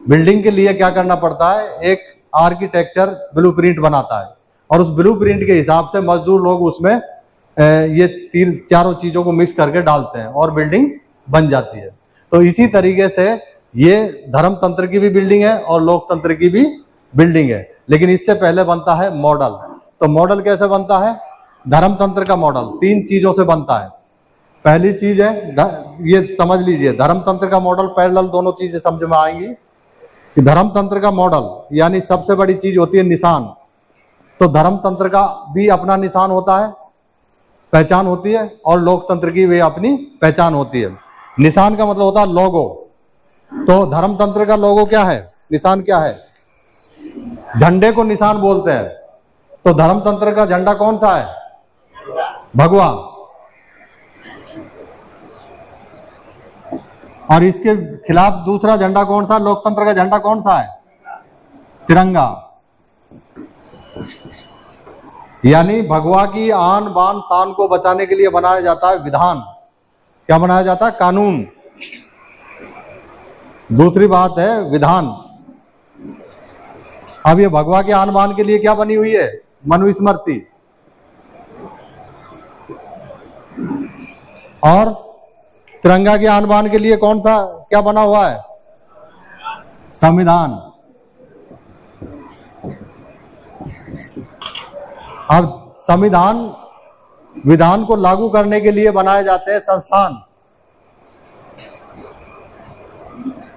बिल्डिंग के लिए क्या करना पड़ता है? एक आर्किटेक्चर ब्लूप्रिंट बनाता है, और उस ब्लूप्रिंट के हिसाब से मजदूर लोग उसमें ये चारों चीजों को मिक्स करके डालते हैं और बिल्डिंग बन जाती है। तो इसी तरीके से ये धर्मतंत्र की भी बिल्डिंग है और लोकतंत्र की भी बिल्डिंग है, लेकिन इससे पहले बनता है मॉडल। तो मॉडल कैसे बनता है? धर्मतंत्र का मॉडल 3 चीजों से बनता है। पहली चीज है, ये समझ लीजिए, धर्मतंत्र का मॉडल पैरेलल दोनों चीजें समझ में आएंगी कि धर्मतंत्र का मॉडल यानी सबसे बड़ी चीज होती है निशान। तो धर्मतंत्र का भी अपना निशान होता है, पहचान होती है, और लोकतंत्र की भी अपनी पहचान होती है। निशान का मतलब होता है लोगो। तो धर्मतंत्र का लोगो क्या है? निशान क्या है? झंडे को निशान बोलते हैं। तो धर्मतंत्र का झंडा कौन सा है? भगवा। और इसके खिलाफ दूसरा झंडा कौन सा? लोकतंत्र का झंडा कौन सा है? तिरंगा। यानी भगवा की आन बान शान को बचाने के लिए बनाया जाता है विधान। क्या बनाया जाता है? कानून। दूसरी बात है विधान। अब ये भगवा के आन बान के लिए क्या बनी हुई है? मनुस्मृति। और तिरंगा के आन बान के लिए कौन सा क्या बना हुआ है? संविधान। अब संविधान विधान को लागू करने के लिए बनाए जाते हैं संस्थान।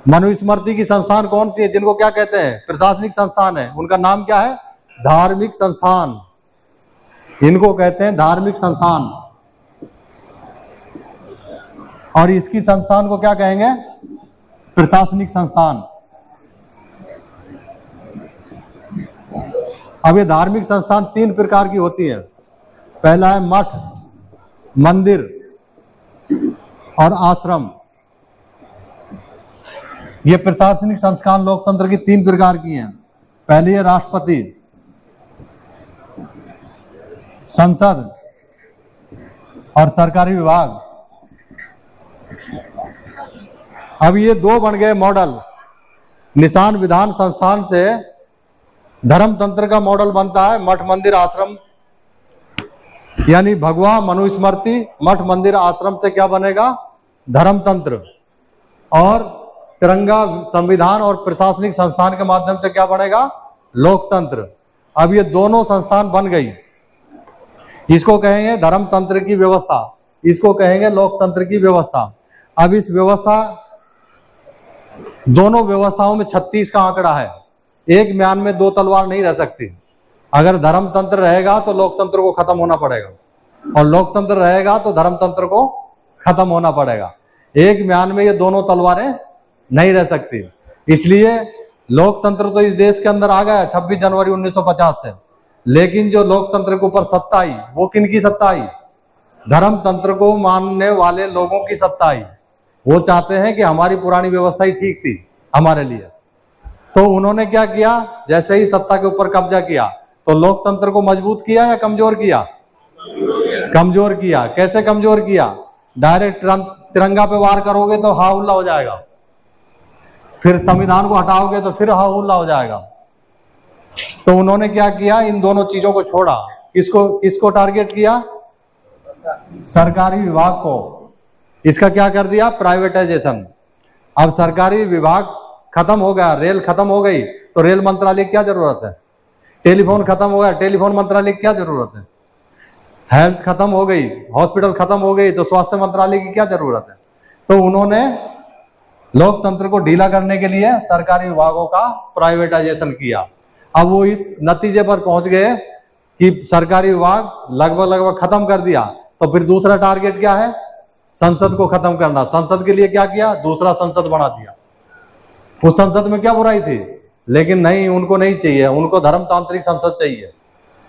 मनुस्मृति की संस्थान कौन सी है? जिनको क्या कहते हैं? प्रशासनिक संस्थान है। उनका नाम क्या है? धार्मिक संस्थान। इनको कहते हैं धार्मिक संस्थान। और इसकी संस्थान को क्या कहेंगे? प्रशासनिक संस्थान। अब ये धार्मिक संस्थान 3 प्रकार की होती है। पहला है मठ, मंदिर और आश्रम। ये प्रशासनिक संस्थान लोकतंत्र की 3 प्रकार की हैं। पहली है राष्ट्रपति, संसद और सरकारी विभाग। अब ये 2 बन गए मॉडल। निशान, विधान, संस्थान से धर्मतंत्र का मॉडल बनता है मठ, मंदिर, आश्रम। यानी भगवा, मनुस्मृति, मठ, मंदिर, आश्रम से क्या बनेगा? धर्मतंत्र। और तिरंगा, संविधान और प्रशासनिक संस्थान के माध्यम से क्या बनेगा? लोकतंत्र। अब ये दोनों संस्थान बन गई। इसको कहेंगे धर्मतंत्र की व्यवस्था, इसको कहेंगे लोकतंत्र की व्यवस्था। अब इस व्यवस्था, दोनों व्यवस्थाओं में 36 का आंकड़ा है। एक म्यान में 2 तलवार नहीं रह सकती। अगर धर्मतंत्र रहेगा तो लोकतंत्र को खत्म होना पड़ेगा, और लोकतंत्र रहेगा तो धर्मतंत्र को खत्म होना पड़ेगा। एक म्यान में ये दोनों तलवारें नहीं रह सकती। इसलिए लोकतंत्र तो इस देश के अंदर आ गया 26 जनवरी 1950 से, लेकिन जो लोकतंत्र के ऊपर सत्ता आई वो किन की सत्ता आई? धर्मतंत्र को मानने वाले लोगों की सत्ता आई। वो चाहते हैं कि हमारी पुरानी व्यवस्था ही ठीक थी हमारे लिए। तो उन्होंने क्या किया, जैसे ही सत्ता के ऊपर कब्जा किया तो लोकतंत्र को मजबूत किया या कमजोर किया? कमजोर किया। कैसे कमजोर किया? डायरेक्ट तिरंगा पे वार करोगे तो हा हुल्ला हो जाएगा, फिर संविधान को हटाओगे तो फिर हा हुल्ला हो जाएगा। तो उन्होंने क्या किया, इन दोनों चीजों को छोड़ा। किसको टारगेट किया? सरकारी विभाग को। इसका क्या कर दिया? प्राइवेटाइजेशन। अब सरकारी विभाग खत्म हो गया, रेल खत्म हो गई तो रेल मंत्रालय की क्या जरूरत है? टेलीफोन खत्म हो गया, टेलीफोन मंत्रालय की क्या जरूरत है? हेल्थ खत्म हो गई, हॉस्पिटल खत्म हो गई तो स्वास्थ्य मंत्रालय की क्या जरूरत है? तो उन्होंने लोकतंत्र को ढीला करने के लिए सरकारी विभागों का प्राइवेटाइजेशन किया। अब वो इस नतीजे पर पहुंच गए कि सरकारी विभाग लगभग खत्म कर दिया। तो फिर दूसरा टारगेट क्या है? संसद को खत्म करना। संसद के लिए क्या किया? दूसरा संसद बना दिया। उस संसद में क्या बुराई थी? लेकिन नहीं, उनको नहीं चाहिए, उनको धर्मतांत्रिक संसद चाहिए।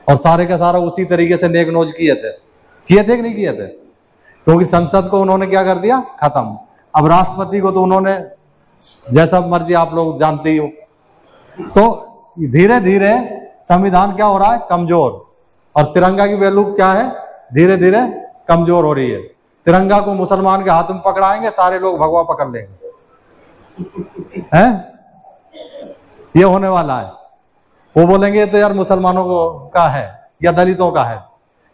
और सारे का सारा उसी तरीके से नेक नोज किए थे कि नहीं किए थे? क्योंकि संसद को उन्होंने क्या कर दिया? खत्म। अब राष्ट्रपति को तो उन्होंने जैसा मर्जी, आप लोग जानते ही हो। तो धीरे धीरे संविधान क्या हो रहा है? कमजोर। और तिरंगा की वैल्यू क्या है? धीरे धीरे कमजोर हो रही है। तिरंगा को मुसलमान के हाथ में पकड़ाएंगे, सारे लोग भगवा पकड़ लेंगे, हैं? ये होने वाला है। वो बोलेंगे तो यार मुसलमानों को का है या दलितों का है,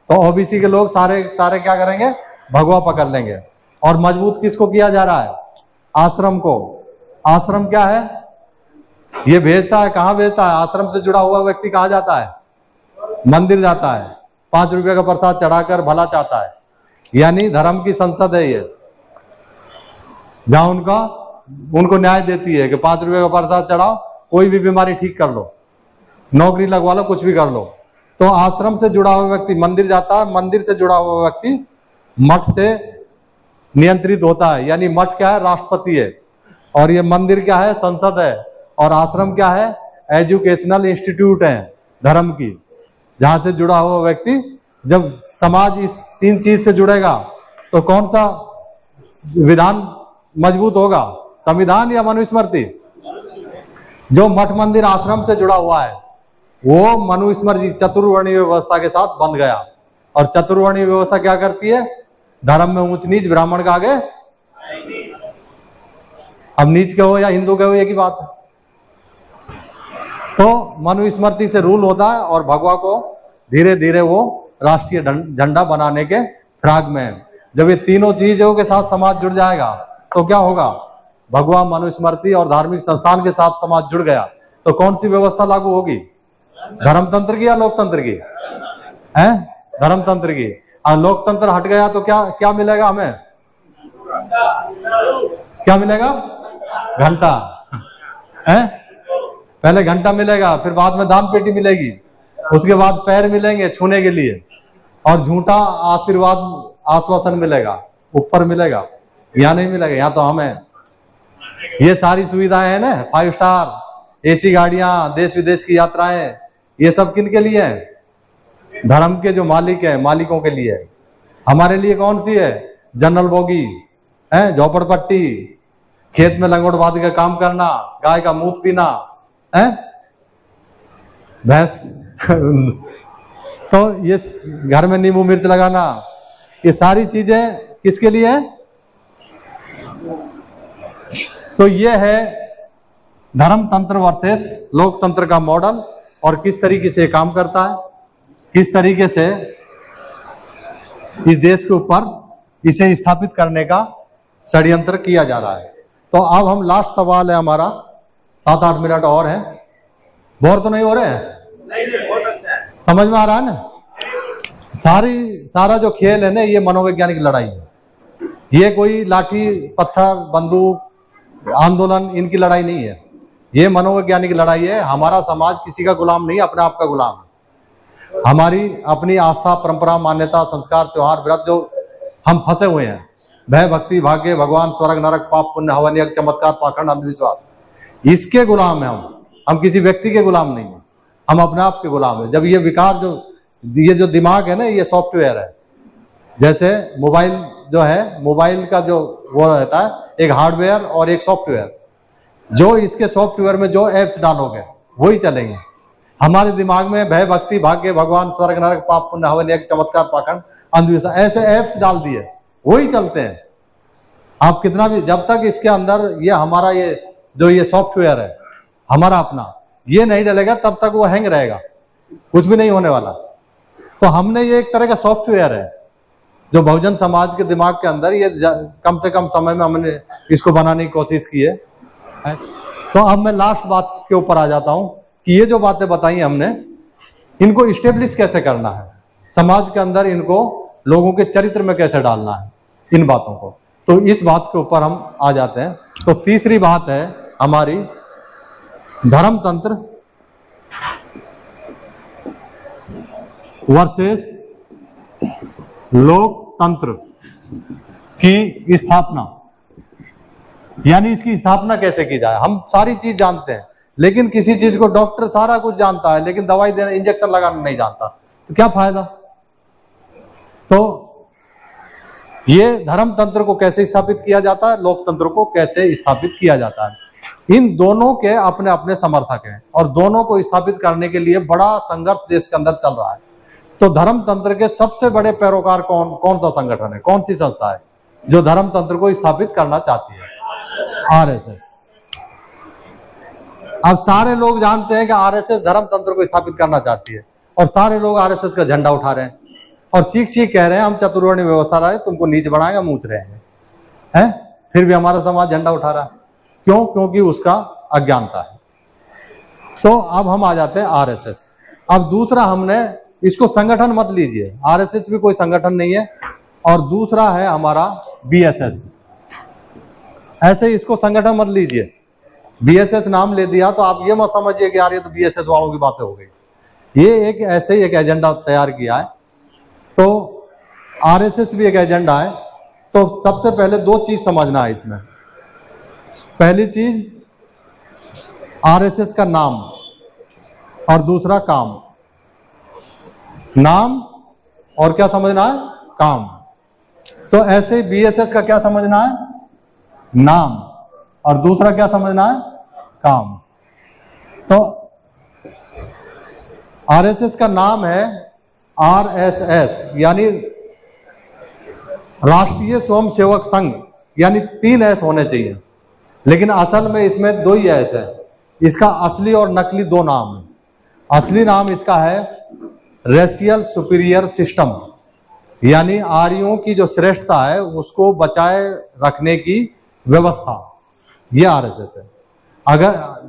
तो ओबीसी के लोग सारे क्या करेंगे? भगवा पकड़ लेंगे। और मजबूत किसको किया जा रहा है? आश्रम को। आश्रम क्या है? ये भेजता है, कहाँ भेजता है? आश्रम से जुड़ा हुआ व्यक्ति कहाँ जाता है? मंदिर जाता है, 5 रुपए का प्रसाद चढ़ाकर भला चाहता है। यानी धर्म की संसद है ये, जहां उनको न्याय देती है कि 5 रुपए का प्रसाद चढ़ाओ, कोई भी बीमारी ठीक कर लो, नौकरी लगवा लो, कुछ भी कर लो। तो आश्रम से जुड़ा हुआ व्यक्ति मंदिर जाता है, मंदिर से जुड़ा हुआ व्यक्ति मठ से नियंत्रित होता है। यानी मठ क्या है? राष्ट्रपति है, और ये मंदिर क्या है? संसद है। और आश्रम क्या है? एजुकेशनल इंस्टीट्यूट है धर्म की, जहां से जुड़ा हुआ व्यक्ति, जब समाज इस 3 चीज से जुड़ेगा तो कौन सा विधान मजबूत होगा? संविधान या मनुस्मृति? जो मठ मंदिर आश्रम से जुड़ा हुआ है वो मनुस्मृति चतुर्वर्णीय व्यवस्था के साथ बंध गया। और चतुर्वर्णीय व्यवस्था क्या करती है? धर्म में ऊंच नीच, ब्राह्मण का आगे। अब नीच के हो या हिंदू के हो, एक ही बात है। तो मनुस्मृति से रूल होता है और भगवा को धीरे धीरे वो राष्ट्रीय झंडा बनाने के फिराक में है। जब ये तीनों चीजों के साथ समाज जुड़ जाएगा तो क्या होगा? भगवा, मनुस्मृति और धार्मिक संस्थान के साथ समाज जुड़ गया तो कौन सी व्यवस्था लागू होगी? धर्मतंत्र की या लोकतंत्र की? हैं? धर्मतंत्र की। और लोकतंत्र हट गया तो क्या मिलेगा हमें? क्या मिलेगा? घंटा। हैं? पहले घंटा मिलेगा, फिर बाद में दान पेटी मिलेगी, उसके बाद पैर मिलेंगे छूने के लिए, और झूठा आशीर्वाद आश्वासन मिलेगा, ऊपर मिलेगा। यहाँ नहीं मिलेगा, यहाँ तो हम हैं। ये सारी सुविधाएं हैं ना, 5 स्टार, एसी गाड़ियां, देश विदेश की यात्राएं, ये सब किन के लिए है? धर्म के जो मालिक है, मालिकों के लिए है। हमारे लिए कौन सी है? जनरल बोगी है, झोपड़पट्टी, खेत में लंगोट बांध के काम करना, गाय का मूत पीना है, भैंस तो ये घर में नींबू मिर्च लगाना, ये सारी चीजें किसके लिए है? तो ये है धर्मतंत्र वर्सेस लोकतंत्र का मॉडल, और किस तरीके से काम करता है, किस तरीके से इस देश के ऊपर इसे स्थापित करने का षड्यंत्र किया जा रहा है। तो अब हम लास्ट सवाल है हमारा, 7-8 मिनट और है। बोर तो नहीं हो रहे हैं? समझ में आ रहा है ना? सारा जो खेल है ना, ये मनोवैज्ञानिक लड़ाई है। ये कोई लाठी पत्थर बंदूक आंदोलन इनकी लड़ाई नहीं है, ये मनोवैज्ञानिक लड़ाई है। हमारा समाज किसी का गुलाम नहीं, अपने आप का गुलाम है। हमारी अपनी आस्था, परंपरा, मान्यता, संस्कार, त्योहार, व्रत जो हम फंसे हुए हैं, भय, भक्ति, भाग्य, भगवान, स्वर्ग, नरक, पाप, पुण्य, हवन, यज्ञ, चमत्कार, पाखंड, अंधविश्वास, इसके गुलाम है हम किसी व्यक्ति के गुलाम नहीं है, हम अपने आप के गुलाम है। जब ये विकार ये जो दिमाग है ना, ये सॉफ्टवेयर है। जैसे मोबाइल जो है, मोबाइल का जो वो रहता है, एक हार्डवेयर और एक सॉफ्टवेयर। जो इसके सॉफ्टवेयर में जो एप्स डालोगे वही चलेंगे। हमारे दिमाग में भय, भक्ति, भाग्य, भगवान, स्वर्ग, नरक, पाप, पुण्य, हवन, यज्ञ, चमत्कार, पाखंड, अंधविश्वास, ऐसे एप्स डाल दिए वही चलते हैं। आप कितना भी, जब तक इसके अंदर ये हमारा ये सॉफ्टवेयर है हमारा अपना, ये नहीं डलेगा तब तक वो हैंग रहेगा, कुछ भी नहीं होने वाला। तो हमने ये एक तरह का सॉफ्टवेयर है जो बहुजन समाज के दिमाग के अंदर ये कम से कम समय में हमने इसको बनाने की कोशिश की है। तो अब मैं लास्ट बात के ऊपर आ जाता हूं कि ये जो बातें बताई हमने, इनको इस्टेब्लिश कैसे करना है समाज के अंदर, इनको लोगों के चरित्र में कैसे डालना है इन बातों को। तो इस बात के ऊपर हम आ जाते हैं। तो तीसरी बात है हमारी धर्मतंत्र वर्सेस लोकतंत्र की स्थापना, यानी इसकी स्थापना कैसे की जाए। हम सारी चीज जानते हैं, लेकिन किसी चीज को डॉक्टर सारा कुछ जानता है लेकिन दवाई देना, इंजेक्शन लगाना नहीं जानता, तो क्या फायदा। तो ये धर्मतंत्र को कैसे स्थापित किया जाता है, लोकतंत्र को कैसे स्थापित किया जाता है, इन दोनों के अपने अपने समर्थक हैं और दोनों को स्थापित करने के लिए बड़ा संघर्ष देश के अंदर चल रहा है। तो धर्मतंत्र के सबसे बड़े पैरोकार कौन सा संगठन है, कौन सी संस्था है जो धर्मतंत्र को स्थापित करना चाहती है? आरएसएस। अब सारे लोग जानते हैं कि आरएसएस धर्मतंत्र को स्थापित करना चाहती है और सारे लोग आरएसएस का झंडा उठा रहे हैं और चीख चीख कह रहे हैं हम चतुर्वर्णीय व्यवस्था रहे, तुमको नीच बनाएंगे, हम ऊंच रहे हैं। फिर भी हमारा समाज झंडा उठा रहा है, क्यों? क्योंकि उसका अज्ञानता है। तो अब हम आ जाते हैं आरएसएस। अब दूसरा, हमने इसको संगठन मत लीजिए, आरएसएस भी कोई संगठन नहीं है। और दूसरा है हमारा बीएसएस। ऐसे इसको संगठन मत लीजिए, बीएसएस नाम ले दिया तो आप ये मत समझिए कि यार ये तो बीएसएस वालों की बातें हो गई। ये एक ऐसे ही एक एजेंडा तैयार किया है। तो आरएसएस भी एक एजेंडा है। तो सबसे पहले दो चीज समझना है इसमें। पहली चीज आरएसएस का नाम और दूसरा काम। नाम और क्या समझना है? काम। तो ऐसे ही बीएसएस का क्या समझना है? नाम, और दूसरा क्या समझना है? काम। तो आरएसएस का नाम है आरएसएस, यानी राष्ट्रीय स्वयंसेवक संघ, यानी 3 एस होने चाहिए, लेकिन असल में इसमें 2 ही एस है। इसका असली और नकली 2 नाम है। असली नाम इसका है रेशियल सुपीरियर सिस्टम, यानी आर्यों की जो श्रेष्ठता है उसको बचाए रखने की व्यवस्था, ये आरएसएस है।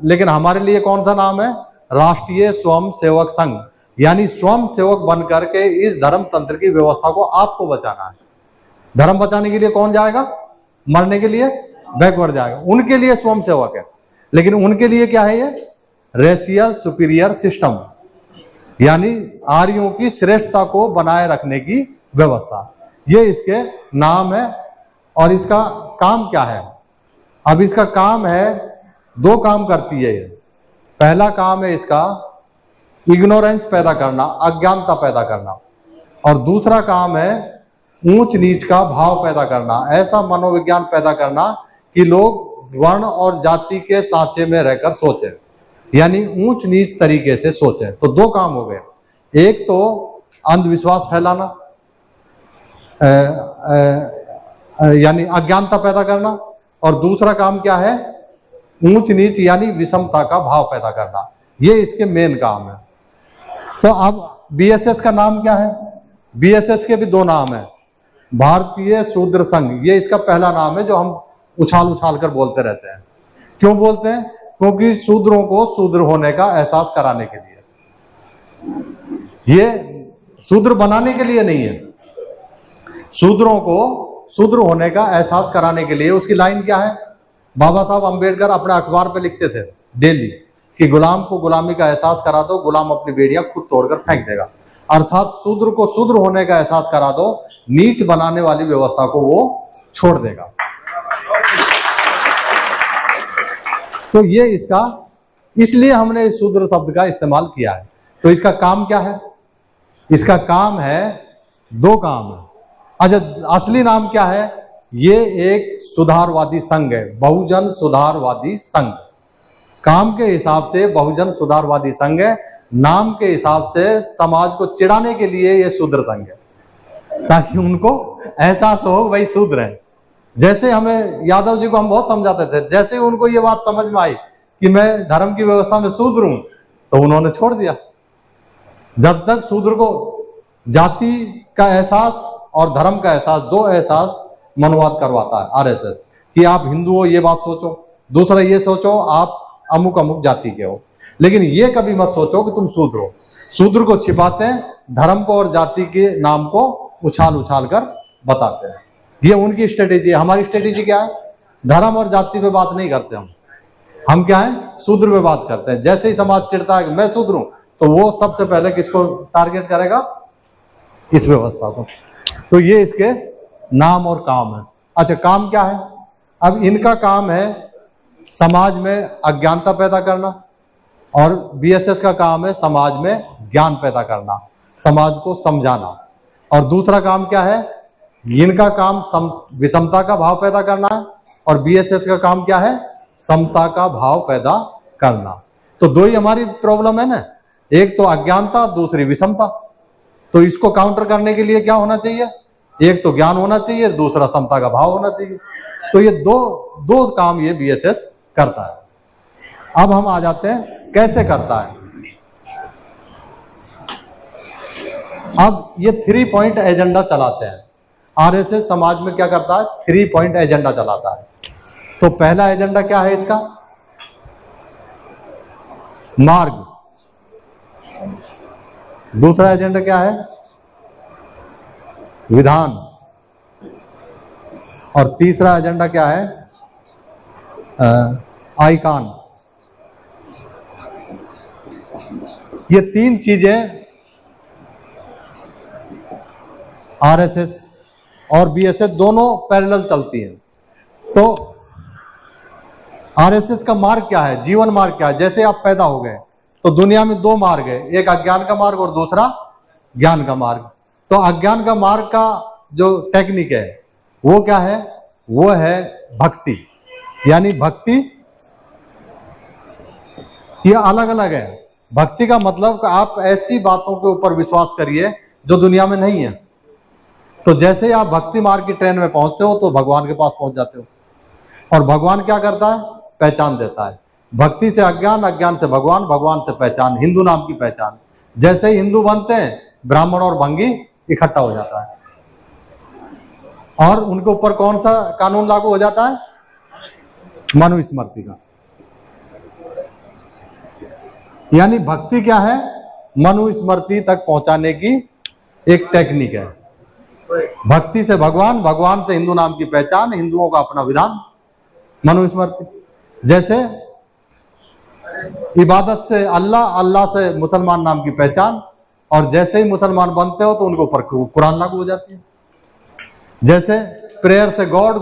लेकिन हमारे लिए कौन सा नाम है? राष्ट्रीय स्वयंसेवक संघ, यानी स्वयं सेवक बन करके इस धर्म तंत्र की व्यवस्था को आपको बचाना है। धर्म बचाने के लिए कौन जाएगा? मरने के लिए बैकवर्ड जाएगा, उनके लिए स्वयं सेवक है। लेकिन उनके लिए क्या है? ये रेशियल सुपीरियर सिस्टम, यानी आर्यों की श्रेष्ठता को बनाए रखने की व्यवस्था, ये इसके नाम है। और इसका काम क्या है? अब इसका काम है, 2 काम करती है ये। पहला काम है इसका इग्नोरेंस पैदा करना, अज्ञानता पैदा करना, और दूसरा काम है ऊंच नीच का भाव पैदा करना, ऐसा मनोविज्ञान पैदा करना कि लोग वर्ण और जाति के सांचे में रहकर सोचें, यानी ऊंच नीच तरीके से सोचें। तो 2 काम हो गए, एक तो अंधविश्वास फैलाना, यानी अज्ञानता पैदा करना, और दूसरा काम क्या है? ऊंच नीच यानी विषमता का भाव पैदा करना। ये इसके मेन काम है। तो अब बीएसएस का नाम क्या है? बीएसएस के भी 2 नाम है। भारतीय शूद्र संघ, ये इसका पहला नाम है जो हम उछाल उछाल कर बोलते रहते हैं। क्यों बोलते हैं? क्योंकि शूद्रों को शूद्र होने का एहसास कराने के लिए, ये शूद्र बनाने के लिए नहीं है, शूद्रों को शूद्र होने का एहसास कराने के लिए। उसकी लाइन क्या है? बाबा साहब अंबेडकर अपने अखबार पे लिखते थे डेली कि गुलाम को गुलामी का एहसास करा दो, गुलाम अपनी बेड़ियां खुद तोड़कर फेंक देगा। अर्थात शूद्र को शूद्र होने का एहसास करा दो, नीच बनाने वाली व्यवस्था को वो छोड़ देगा। तो ये इसका, इसलिए हमने इस शूद्र शब्द का इस्तेमाल किया है। तो इसका काम क्या है? इसका काम है, 2 काम है। अच्छा, असली नाम क्या है? ये एक सुधारवादी संघ है, बहुजन सुधारवादी संघ। काम के हिसाब से बहुजन सुधारवादी संघ है, नाम के हिसाब से समाज को चिढ़ाने के लिए ये शूद्र संघ है, ताकि उनको एहसास हो भाई शूद्र है। जैसे हमें यादव जी को हम बहुत समझाते थे, जैसे उनको ये बात समझ में आई कि मैं धर्म की व्यवस्था में शूद्र हूं, तो उन्होंने छोड़ दिया। जब तक शूद्र को जाति का एहसास और धर्म का एहसास, दो एहसास मनवाद करवाता है आरएसएस, कि आप हिंदू हो ये बात सोचो, दूसरा ये सोचो आप अमुक अमुक जाति के हो, लेकिन ये कभी मत सोचो कि तुम शूद्र हो। शूद्र को छिपाते हैं, धर्म को और जाति के नाम को उछाल उछाल कर बताते हैं। ये उनकी स्ट्रेटेजी है। हमारी स्ट्रेटेजी क्या है? धर्म और जाति पे बात नहीं करते हम क्या है? शूद्र पे बात करते हैं। जैसे ही समाज चिढ़ता है कि मैं शूद्र हूं, तो वो सबसे पहले किसको टारगेट करेगा? इस व्यवस्था को। तो ये इसके नाम और काम है। अच्छा, काम क्या है? अब इनका काम है समाज में अज्ञानता पैदा करना, और बीएसएस का काम है समाज में ज्ञान पैदा करना, समाज को समझाना। और दूसरा काम क्या है? इनका काम विषमता का भाव पैदा करना है, और बीएसएस का काम क्या है? समता का भाव पैदा करना। तो दो ही हमारी प्रॉब्लम है ना, एक तो अज्ञानता, दूसरी विषमता। तो इसको काउंटर करने के लिए क्या होना चाहिए? एक तो ज्ञान होना चाहिए, दूसरा समता का भाव होना चाहिए। तो ये दो काम ये बीएसएस करता है। अब हम आ जाते हैं कैसे करता है। अब ये 3 पॉइंट एजेंडा चलाते हैं। आरएसएस समाज में क्या करता है? 3 पॉइंट एजेंडा चलाता है। तो पहला एजेंडा क्या है इसका? मार्ग। दूसरा एजेंडा क्या है? विधान। और तीसरा एजेंडा क्या है? आइकॉन। ये 3 चीजें आरएसएस और बीएसएस दोनों पैरेलल चलती हैं। तो आरएसएस का मार्ग क्या है? जीवन मार्ग क्या है? जैसे आप पैदा हो गए तो दुनिया में 2 मार्ग है, एक अज्ञान का मार्ग और दूसरा ज्ञान का मार्ग। तो अज्ञान का मार्ग का जो टेक्निक है वो क्या है? वो है भक्ति। यानी भक्ति ये अलग अलग है। भक्ति का मतलब कि आप ऐसी बातों के ऊपर विश्वास करिए जो दुनिया में नहीं है। तो जैसे ही आप भक्ति मार्ग की ट्रेन में पहुंचते हो तो भगवान के पास पहुंच जाते हो। और भगवान क्या करता है? पहचान देता है। भक्ति से अज्ञान, अज्ञान से भगवान, भगवान से पहचान, हिंदू नाम की पहचान। जैसे ही हिंदू बनते हैं, ब्राह्मण और भंगी इकट्ठा हो जाता है। और उनके ऊपर कौन सा कानून लागू हो जाता है? मनुस्मृति का। यानी भक्ति क्या है? मनुस्मृति तक पहुंचाने की एक टेक्निक है। भक्ति से भगवान, भगवान से हिंदू नाम की पहचान, हिंदुओं का अपना विधान, मनुस्मृति। जैसे इबादत से अल्लाह, अल्लाह से मुसलमान नाम की पहचान, और जैसे ही मुसलमान बनते हो तो उनके ऊपर कुरान लागू हो जाती है। जैसे प्रेयर से गॉड,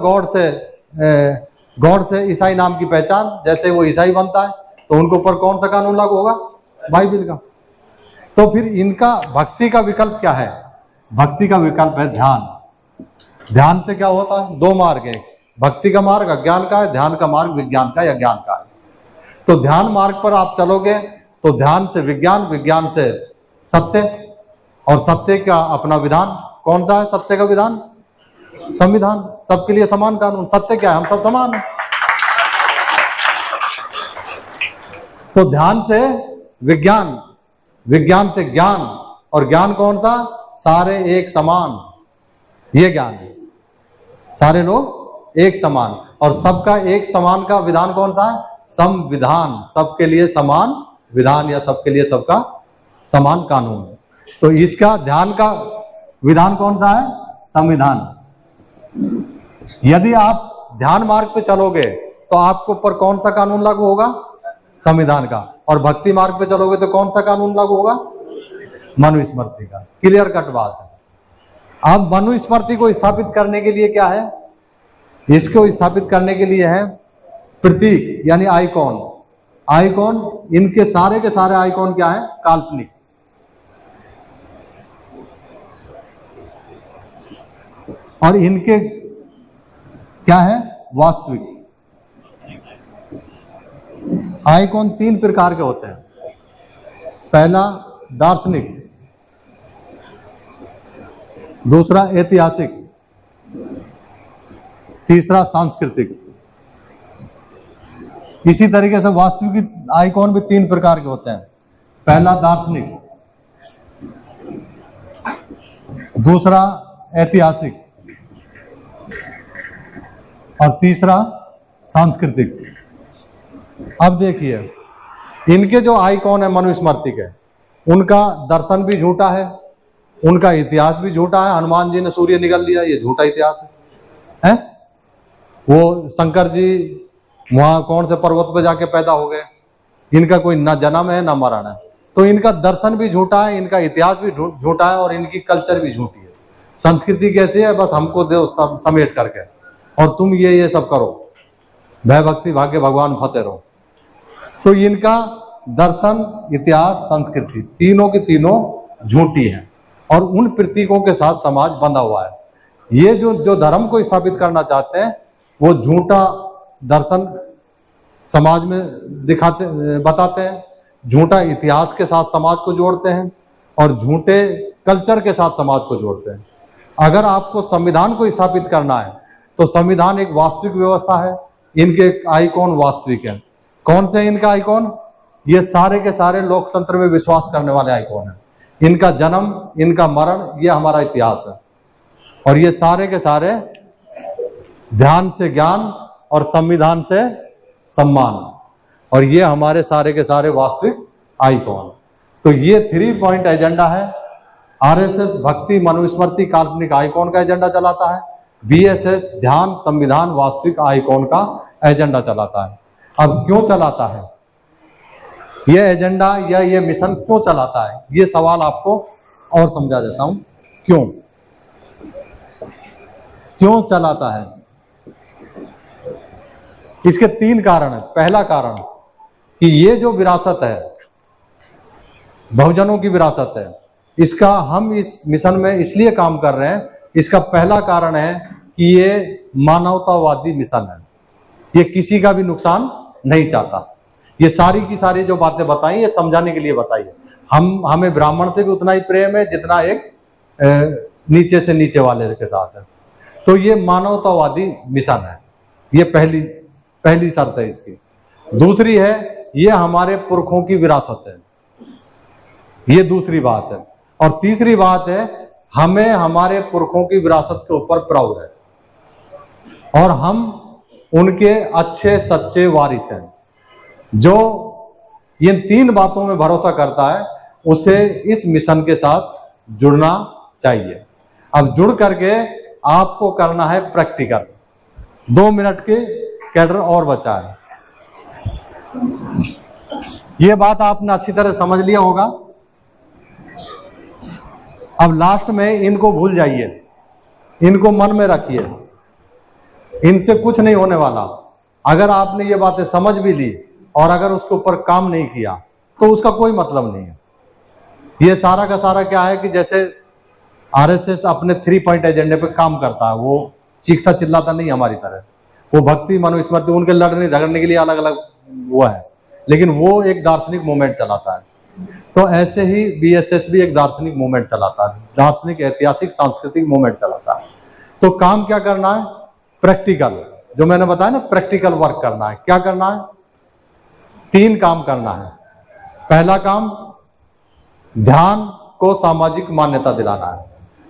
गॉड से ईसाई नाम की पहचान, जैसे वो ईसाई बनता है तो उनके ऊपर कौन सा कानून लागू होगा? बाइबिल का। तो फिर इनका भक्ति का विकल्प क्या है? भक्ति का विकल्प है ध्यान। ध्यान से क्या होता है? 2 मार्ग है, भक्ति का मार्ग अज्ञान का है, ध्यान का मार्ग विज्ञान का या ज्ञान का है। तो ध्यान मार्ग पर आप चलोगे तो ध्यान से विज्ञान, विज्ञान से सत्य, और सत्य का अपना विधान। कौन सा है सत्य का विधान? संविधान। सबके लिए समान कानून। सत्य क्या है? हम सब समान हैं। तो ध्यान से विज्ञान, विज्ञान से ज्ञान, और ज्ञान कौन सा? सारे एक समान। ये ज्ञान है, सारे लोग एक समान। और सबका एक समान का विधान कौन सा है? संविधान। सबके लिए समान विधान, या सबके लिए सबका समान कानून। तो इसका ध्यान का विधान कौन सा है? संविधान। यदि आप ध्यान मार्ग पे चलोगे तो आपके ऊपर कौन सा कानून लागू होगा? संविधान का। और भक्ति मार्ग पे चलोगे तो कौन सा कानून लागू होगा? मनुस्मृति का। क्लियर कट बात है। अब मनुस्मृति को स्थापित करने के लिए क्या है? इसको स्थापित करने के लिए है प्रतीक, यानी आइकॉन। आइकॉन, इनके सारे के सारे आइकॉन क्या है? काल्पनिक। और इनके क्या है? वास्तविक। आइकॉन 3 प्रकार के होते हैं। पहला दार्शनिक, दूसरा ऐतिहासिक, तीसरा सांस्कृतिक। इसी तरीके से वास्तविक आइकॉन भी 3 प्रकार के होते हैं। पहला दार्शनिक, दूसरा ऐतिहासिक और तीसरा सांस्कृतिक। अब देखिए, इनके जो आइकॉन है मनुस्मृति के, उनका दर्शन भी झूठा है, उनका इतिहास भी झूठा है। हनुमान जी ने सूर्य निगल लिया, ये झूठा इतिहास है? वो शंकर जी वहां कौन से पर्वत पे जाके पैदा हो गए, इनका कोई ना जन्म है ना मरण है। तो इनका दर्शन भी झूठा है, इनका इतिहास भी झूठा है और इनकी कल्चर भी झूठी है। संस्कृति कैसी है? बस हमको दो सब समेट करके, और तुम ये सब करो, भय भक्ति भाग्य भगवान फंसे रहो। तो इनका दर्शन, इतिहास, संस्कृति तीनों की तीनों झूठी है और उन प्रतीकों के साथ समाज बंधा हुआ है। ये जो धर्म को स्थापित करना चाहते हैं, वो झूठा दर्शन समाज में बताते हैं, झूठा इतिहास के साथ समाज को जोड़ते हैं और झूठे कल्चर के साथ समाज को जोड़ते हैं। अगर आपको संविधान को स्थापित करना है तो संविधान एक वास्तविक व्यवस्था है, इनके आइकॉन वास्तविक है। कौन से इनका आइकॉन? ये सारे के सारे लोकतंत्र में विश्वास करने वाले आइकॉन है। इनका जन्म, इनका मरण, ये हमारा इतिहास है। और ये सारे के सारे ध्यान से ज्ञान और संविधान से सम्मान, और ये हमारे सारे के सारे वास्तविक आइकॉन। तो ये 3 पॉइंट एजेंडा है। आरएसएस भक्ति, मनुस्मृति, काल्पनिक आइकॉन का एजेंडा चलाता है। बीएसएस ध्यान, संविधान, वास्तविक आइकॉन का एजेंडा चलाता है। अब क्यों चलाता है ये एजेंडा या ये मिशन, क्यों चलाता है? ये सवाल आपको और समझा देता हूं। क्यों चलाता है? इसके 3 कारण है। पहला कारण कि ये जो विरासत है, बहुजनों की विरासत है, इसका हम इस मिशन में इसलिए काम कर रहे हैं। इसका पहला कारण है कि ये मानवतावादी मिशन है, ये किसी का भी नुकसान नहीं चाहता। ये सारी की सारी जो बातें बताई, ये समझाने के लिए बताई है। हमें ब्राह्मण से भी उतना ही प्रेम है जितना एक नीचे से नीचे वाले के साथ है। तो ये मानवतावादी मिशन है, ये पहली शर्त है इसकी। दूसरी है, ये हमारे पुरखों की विरासत है, ये दूसरी बात है। और तीसरी बात है, हमें हमारे पुरखों की विरासत के ऊपर प्राउड है और हम उनके अच्छे सच्चे वारिस हैं। जो इन 3 बातों में भरोसा करता है, उसे इस मिशन के साथ जुड़ना चाहिए। अब जुड़ करके आपको करना है प्रैक्टिकल। 2 मिनट के कैडर और बचा है। ये बात आपने अच्छी तरह समझ लिया होगा। अब लास्ट में इनको भूल जाइए, इनको मन में रखिए, इनसे कुछ नहीं होने वाला। अगर आपने ये बातें समझ भी ली और अगर उसके ऊपर काम नहीं किया तो उसका कोई मतलब नहीं है। ये सारा का सारा क्या है कि जैसे आरएसएस अपने 3 पॉइंट एजेंडे पे काम करता है, वो चीखता चिल्लाता नहीं हमारी तरह। वो भक्ति, मनुस्मृति, उनके लड़ने झगड़ने के लिए अलग अलग वो है, लेकिन वो एक दार्शनिक मूवमेंट चलाता है। तो ऐसे ही बीएसएस भी एक दार्शनिक मूवमेंट चलाता है, दार्शनिक, ऐतिहासिक, सांस्कृतिक मूवमेंट चलाता है। तो काम क्या करना है? प्रैक्टिकल, जो मैंने बताया ना, प्रैक्टिकल वर्क करना है। क्या करना है? 3 काम करना है। पहला काम, ध्यान को सामाजिक मान्यता दिलाना है।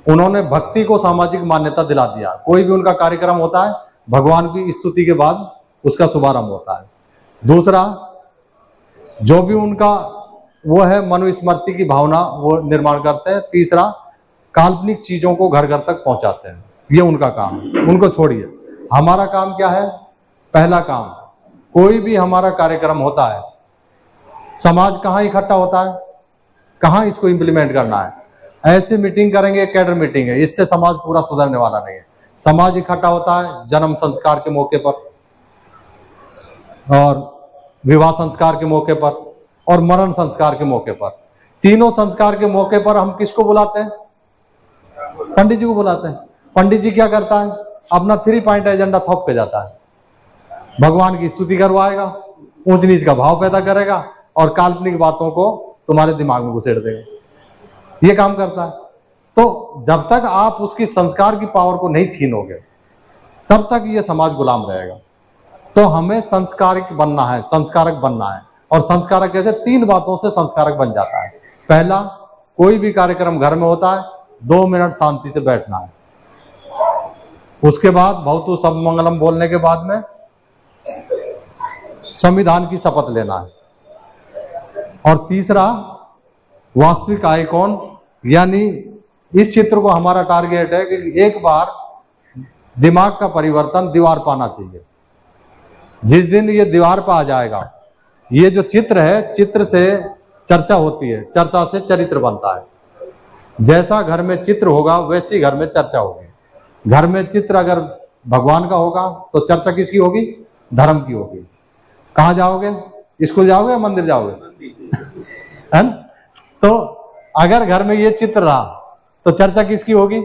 उन्होंने भक्ति को सामाजिक मान्यता दिला दिया। कोई भी उनका कार्यक्रम होता है, भगवान की स्तुति के बाद उसका शुभारंभ होता है। दूसरा, जो भी उनका वो है, मनुस्मृति की भावना वो निर्माण करते हैं। तीसरा, काल्पनिक चीजों को घर घर तक पहुंचाते हैं। ये उनका काम है, उनको छोड़िए। हमारा काम क्या है? पहला काम, कोई भी हमारा कार्यक्रम होता है, समाज कहाँ इकट्ठा होता है, कहाँ इसको इंप्लीमेंट करना है। ऐसे मीटिंग करेंगे, कैडर मीटिंग है, इससे समाज पूरा सुधरने वाला नहीं है। समाज इकट्ठा होता है जन्म संस्कार के मौके पर और विवाह संस्कार के मौके पर और मरण संस्कार के मौके पर। तीनों संस्कार के मौके पर हम किसको बुलाते हैं? पंडित जी को बुलाते हैं। पंडित जी क्या करता है? अपना 3 पॉइंट एजेंडा थोप के जाता है। भगवान की स्तुति करवाएगा, ऊंच नीच का भाव पैदा करेगा और काल्पनिक बातों को तुम्हारे दिमाग में घुसेड़ देगा। ये काम करता है। तो जब तक आप उसकी संस्कार की पावर को नहीं छीनोगे तब तक ये समाज गुलाम रहेगा। तो हमें संस्कारिक बनना है, संस्कारक बनना है। और संस्कारक कैसे? 3 बातों से संस्कारक बन जाता है। पहला, कोई भी कार्यक्रम घर में होता है 2 मिनट शांति से बैठना है। उसके बाद भवतु सब मंगलम बोलने के बाद में संविधान की शपथ लेना है। और तीसरा, वास्तविक आइकॉन, यानी इस चित्र को हमारा टारगेट है कि एक बार दिमाग का परिवर्तन दीवार पर आना चाहिए। जिस दिन ये दीवार पर आ जाएगा, ये जो चित्र है, चित्र से चर्चा होती है, चर्चा से चरित्र बनता है। जैसा घर में चित्र होगा वैसी घर में चर्चा होगी। घर में चित्र अगर भगवान का होगा तो चर्चा किसकी होगी? धर्म की होगी। कहाँ जाओगे? स्कूल जाओगे या मंदिर जाओगे? है न? तो अगर घर में ये चित्र रहा तो चर्चा किसकी होगी?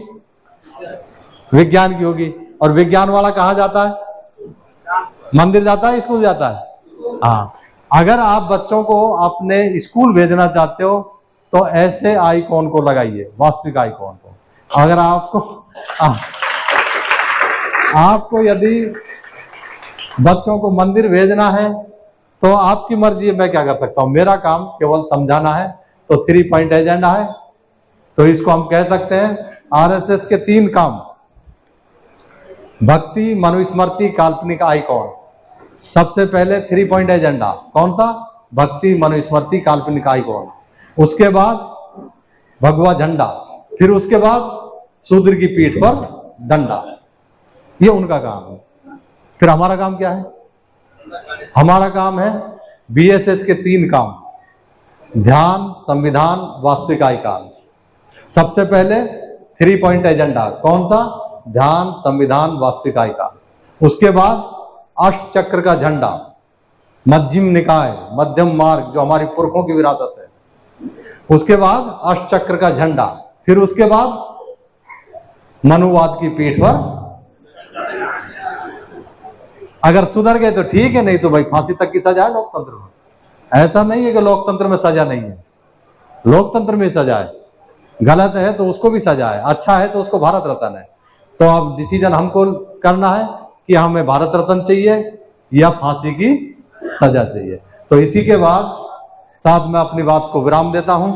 विज्ञान की होगी। और विज्ञान वाला कहाँ जाता है? मंदिर जाता है, स्कूल जाता है। हाँ, अगर आप बच्चों को अपने स्कूल भेजना चाहते हो तो ऐसे आइकॉन को लगाइए, वास्तविक आइकॉन को। अगर आपको यदि बच्चों को मंदिर भेजना है तो आपकी मर्जी है, मैं क्या कर सकता हूं। मेरा काम केवल समझाना है। तो 3 पॉइंट एजेंडा है, तो इसको हम कह सकते हैं आरएसएस के 3 काम: भक्ति, मनुस्मृति, काल्पनिक आइकॉन। सबसे पहले 3 पॉइंट एजेंडा कौन सा? भक्ति, मनुस्मृति, काल्पनिक आइकॉन। उसके बाद भगवा झंडा, फिर उसके बाद शूद्र की पीठ पर डंडा। ये उनका काम है। फिर हमारा काम क्या है? हमारा काम है बीएसएस के 3 काम: ध्यान, संविधान, वास्तविक आइकॉन। सबसे पहले 3 पॉइंट एजेंडा कौन सा? ध्यान, संविधान, वास्तविक आइकॉन। उसके बाद अष्ट चक्र का झंडा, मध्यम निकाय, मध्यम मार्ग, जो हमारी पुरखों की विरासत है। उसके बाद अष्ट चक्र का झंडा, फिर उसके बाद मनुवाद की पीठ पर। अगर सुधर गए तो ठीक है, नहीं तो भाई फांसी तक की सजा है लोकतंत्र में। ऐसा नहीं है कि लोकतंत्र में सजा नहीं है, लोकतंत्र में सजा है। गलत है तो उसको भी सजा है, अच्छा है तो उसको भारत रत्न है। तो अब डिसीजन हमको करना है कि हमें भारत रत्न चाहिए या फांसी की सजा चाहिए। तो इसी के बाद साथ में अपनी बात को विराम देता हूं।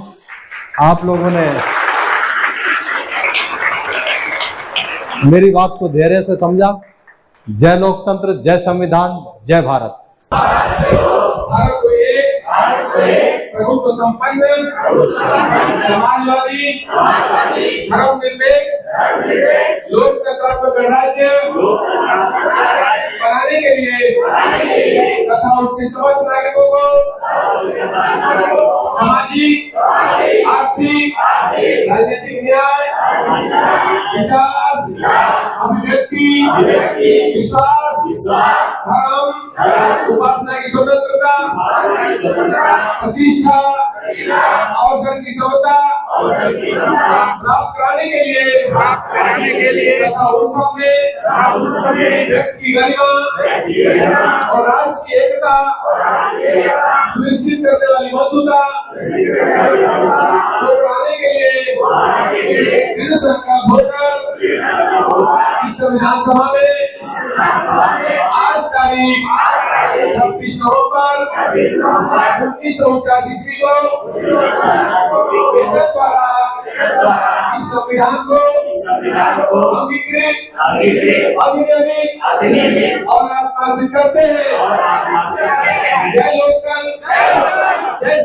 आप लोगों ने मेरी बात को धैर्य से समझा। जय लोकतंत्र, जय संविधान, जय भारत। भारत को एक, प्रभुत्व संपन्न, समाजवादी, धर्मनिरपेक्ष, लोकतंत्र गणराज्य बनाने के लिए तथा उसके समस्त नागरिकों को सामाजिक, आर्थिक, राजनीतिक न्याय, विचार, अभिव्यक्ति, विश्वास, धर्म, उपासना की स्वतंत्रता, प्रतिष्ठा, अवसर की समता प्राप्त कराने के लिए तथा उत्सव में व्यक्ति की गरिमा और राष्ट्र की एकता सुनिश्चित करने वाली मजबूता को बढ़ाने के लिए केंद्र सरकार होकर इस संविधान सभा में आज तारीख 26 नवंबर 1989 ईस्वी को केंद्र द्वारा इस संविधान को अंगीकृत, अधिनियमित और आत्मार्पित करते हैं। जय लोकतंत्र, जय